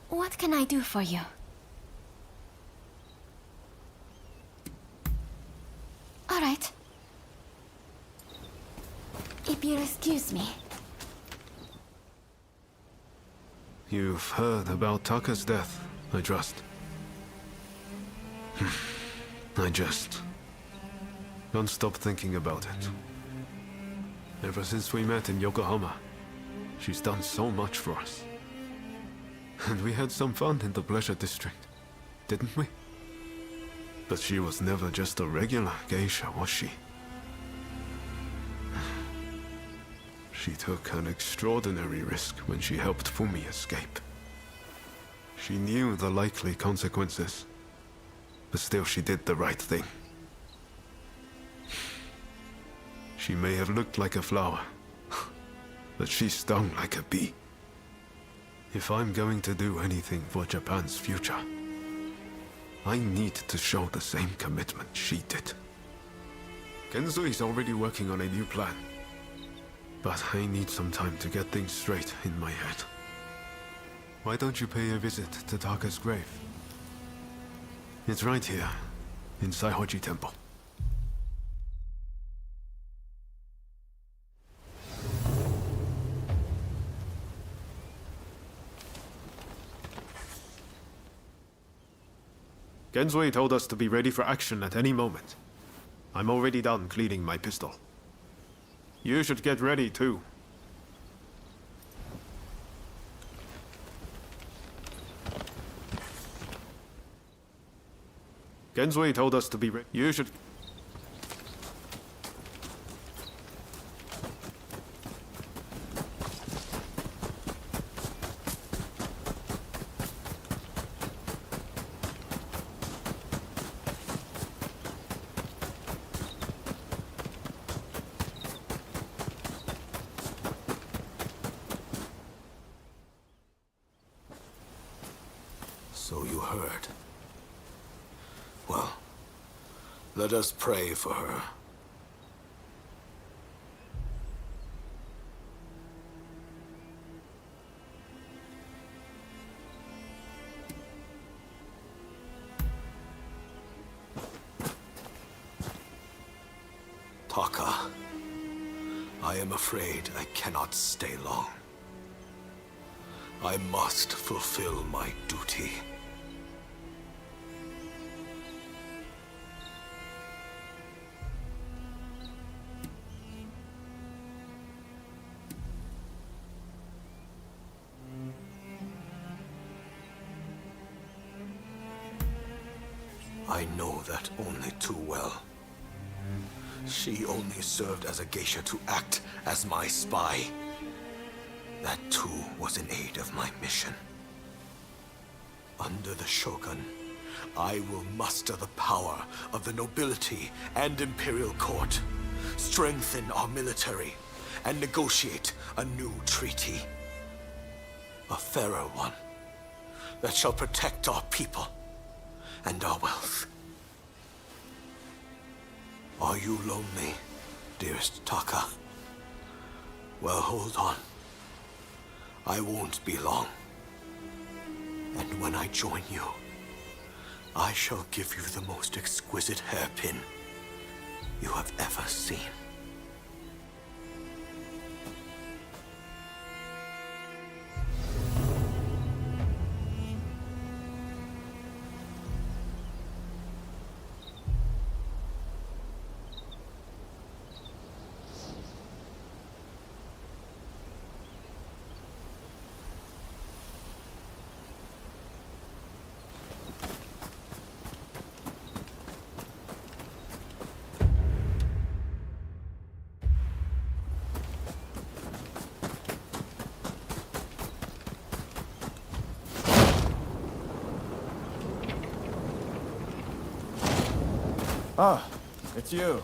What can I do for you? All right. If you'll excuse me.
You've heard about Taka's death, I trust. I just don't stop thinking about it. Ever since we met in Yokohama, she's done so much for us. And we had some fun in the Pleasure District, didn't we? But she was never just a regular geisha, was she? She took an extraordinary risk when she helped Fumi escape. She knew the likely consequences, but still she did the right thing. She may have looked like a flower, but she stung like a bee. If I'm going to do anything for Japan's future, I need to show the same commitment she did. Kenzui's already working on a new plan, but I need some time to get things straight in my head. Why don't you pay a visit to Taka's grave? It's right here, in Saihoji Temple. Genzui told us to be ready for action at any moment. I'm already done cleaning my pistol. You should get ready too. Genzui told us to be ready. You should...
So you heard. Well, let us pray for her. Taka, I am afraid I cannot stay long. I must fulfill my duty. I know that only too well. She only served as a geisha to act as my spy. That too was in aid of my mission. Under the Shogun, I will muster the power of the nobility and imperial court, strengthen our military, and negotiate a new treaty. A fairer one that shall protect our people and our wealth. Are you lonely, dearest Taka? Well, hold on. I won't be long. And when I join you, I shall give you the most exquisite hairpin you have ever seen.
Ah, it's you.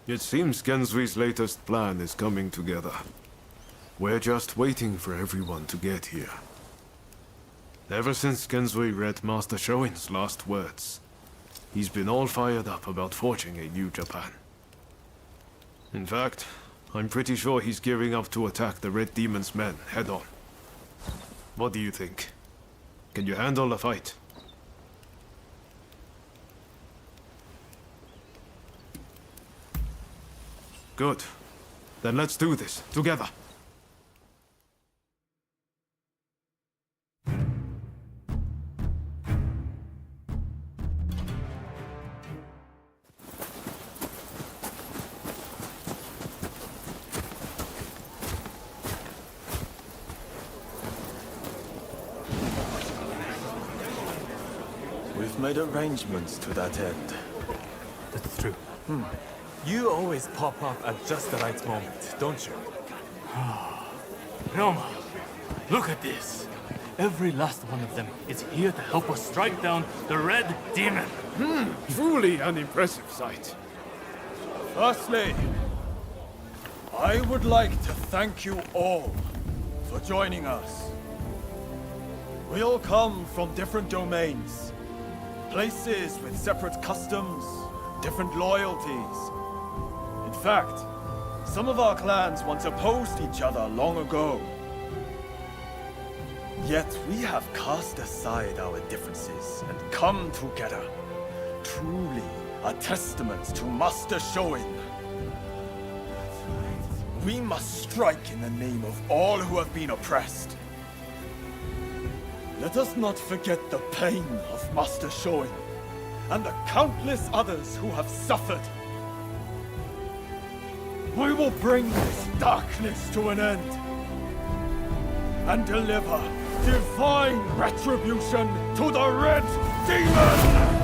It seems Genzui's latest plan is coming together. We're just waiting for everyone to get here. Ever since Genzui read Master Shoin's last words, he's been all fired up about forging a new Japan. In fact, I'm pretty sure he's gearing up to attack the Red Demon's men head-on. What do you think? Can you handle a fight? Good. Then let's do this, together.
We've made arrangements to that end.
That's true. You always pop up at just the right moment, don't you?
Roma, look at this. Every last one of them is here to help us strike down the Red Demon.
Truly an impressive sight.
Firstly, I would like to thank you all for joining us. We all come from different domains, places with separate customs, different loyalties. In fact, some of our clans once opposed each other long ago. Yet we have cast aside our differences and come together. Truly a testament to Master Shoin. We must strike in the name of all who have been oppressed. Let us not forget the pain of Master Shoin and the countless others who have suffered. We will bring this darkness to an end and deliver divine retribution to the Red Demon!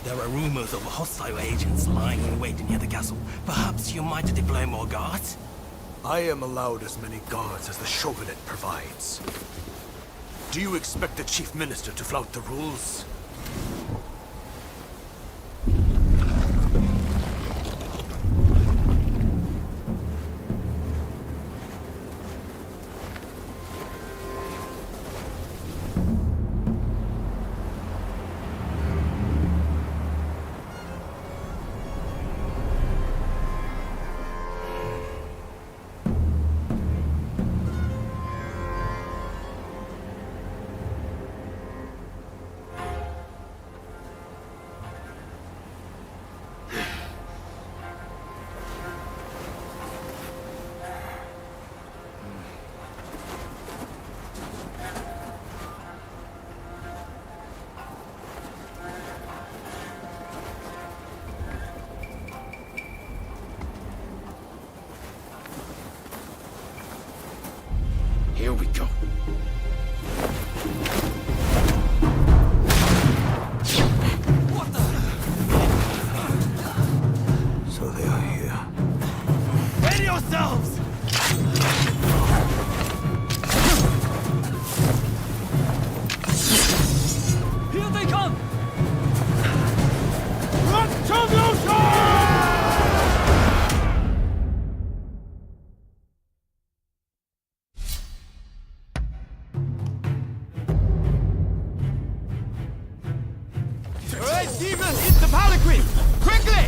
There are rumors of hostile agents lying in wait near the castle. Perhaps you might deploy more guards? I am allowed as many guards as the Shogunate provides. Do you expect the Chief Minister to flout the rules?
we go.
So they are here.
Ready yourselves!
Here they come!
Alright, demon, eat the palanquin! Quickly!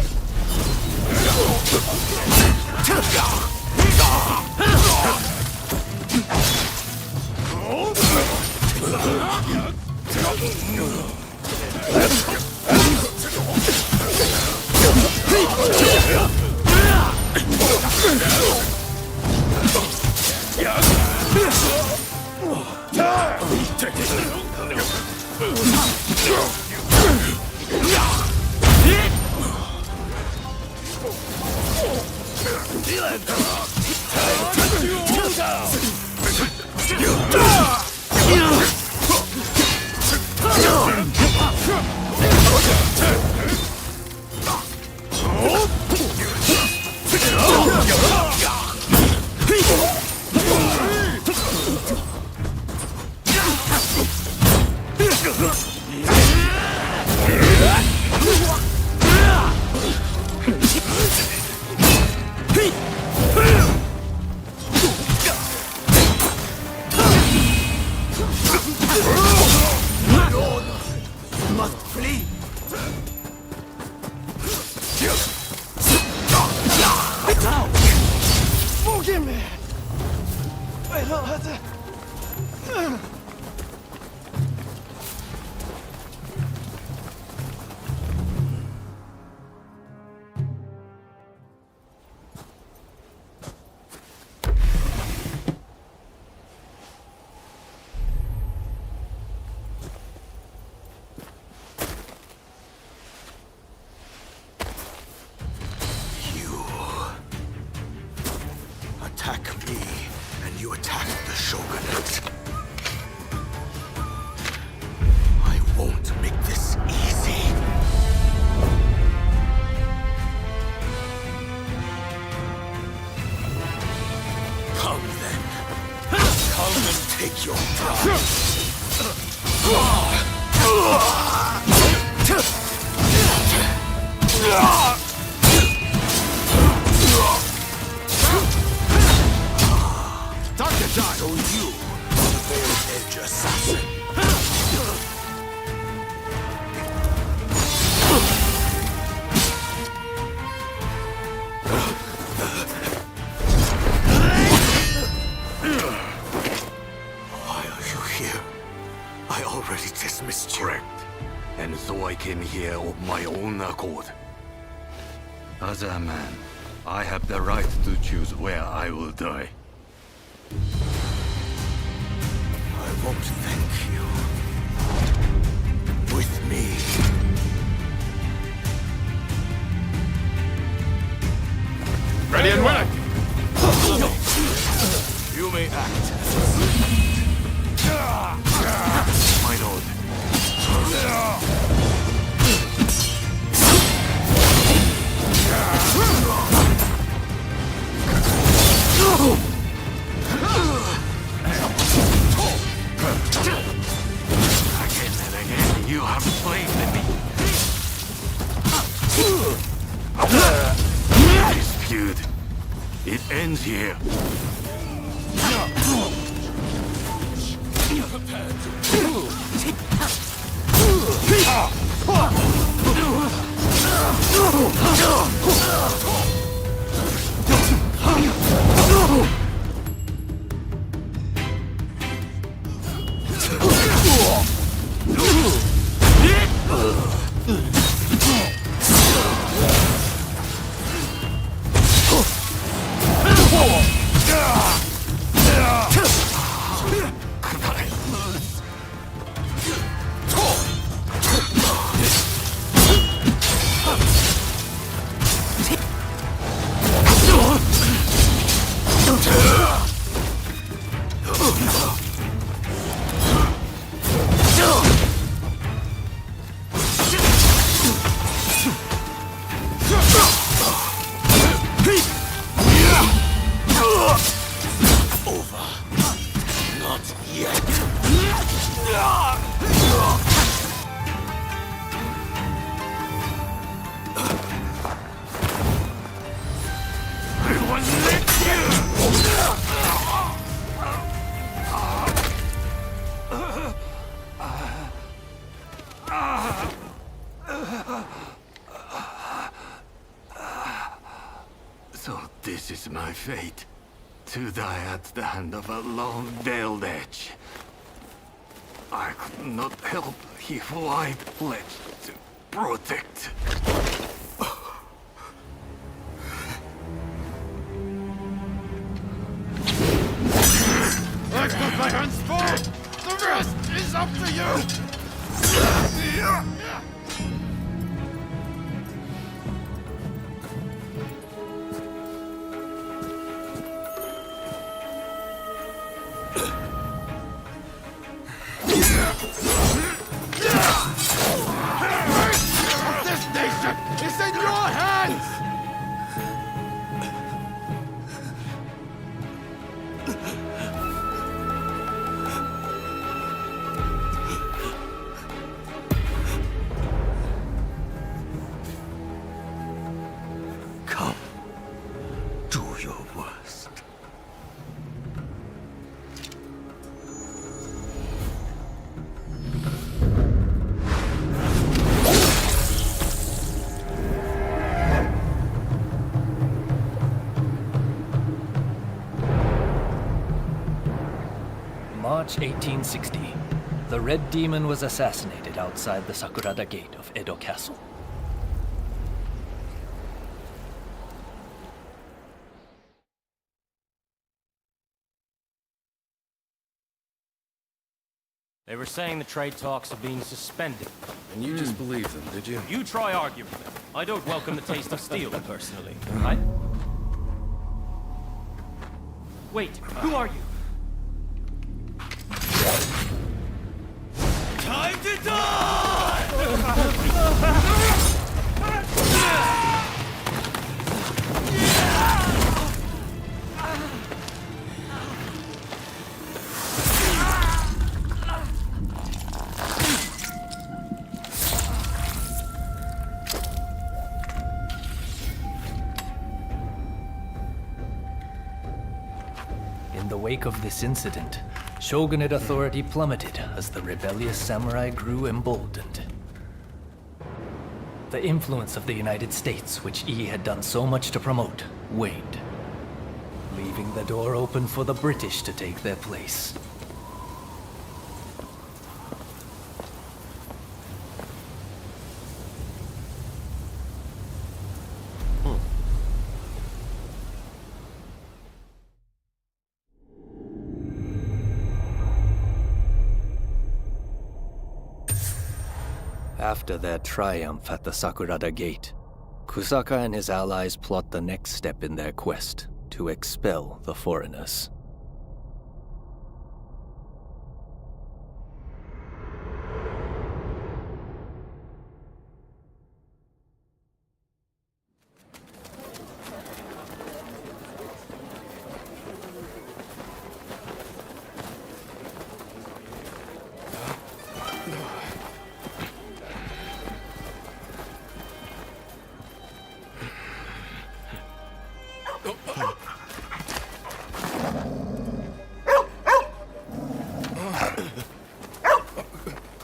Must flee! Now! Boogeyman! I don't have to...
Attack me, and you attack the Shogunate. I won't make this easy. Come then. Come and take your prize. So you, the Veiled Edge assassin. Why are you here? I already dismissed you.
Correct. And so I came here of my own accord. As a man, I have the right to choose where I will die.
I won't thank you. With me.
Ready and willing!
You may act.
My lord. Again and again, you have slain me. This feud, it ends here. So this is my fate. To die at the hand of a lone veiled edge. I could not help he who I pledged to protect.
I've got my hands full! The rest is up to you! This nation is in your hands!
Come. Do your worst.
March 1860. The Red Demon was assassinated outside the Sakurada Gate of Edo Castle.
They were saying the trade talks are being suspended.
And you just believed them, did you?
You try arguing them. I don't welcome the taste of steel, personally. Wait, who are you?
Time to die!
In the wake of this incident, shogunate authority plummeted as the rebellious samurai grew emboldened. The influence of the United States, which Yi had done so much to promote, waned, leaving the door open for the British to take their place. After their triumph at the Sakurada Gate, Kusaka and his allies plot the next step in their quest to expel the foreigners.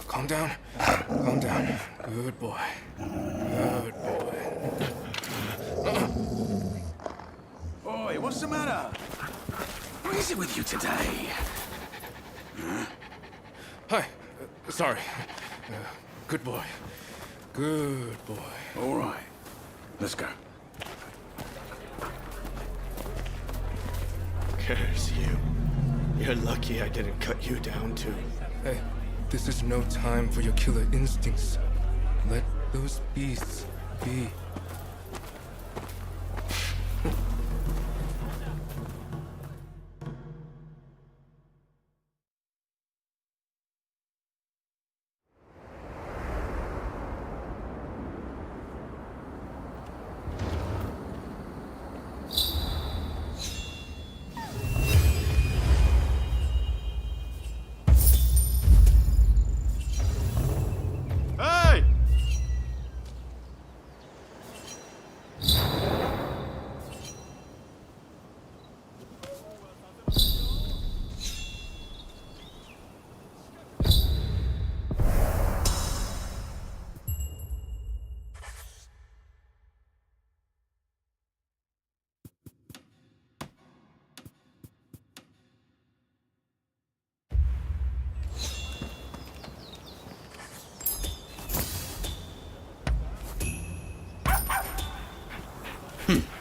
Calm down. Calm down. Good boy. Good boy.
Oi, what's the matter? What is it with you today?
Hi. Sorry. Good boy. Good boy.
All right. Let's go.
Curse you. You're lucky I didn't cut you down too. Hey, this is no time for your killer instincts. Let those beasts be.
Hmm.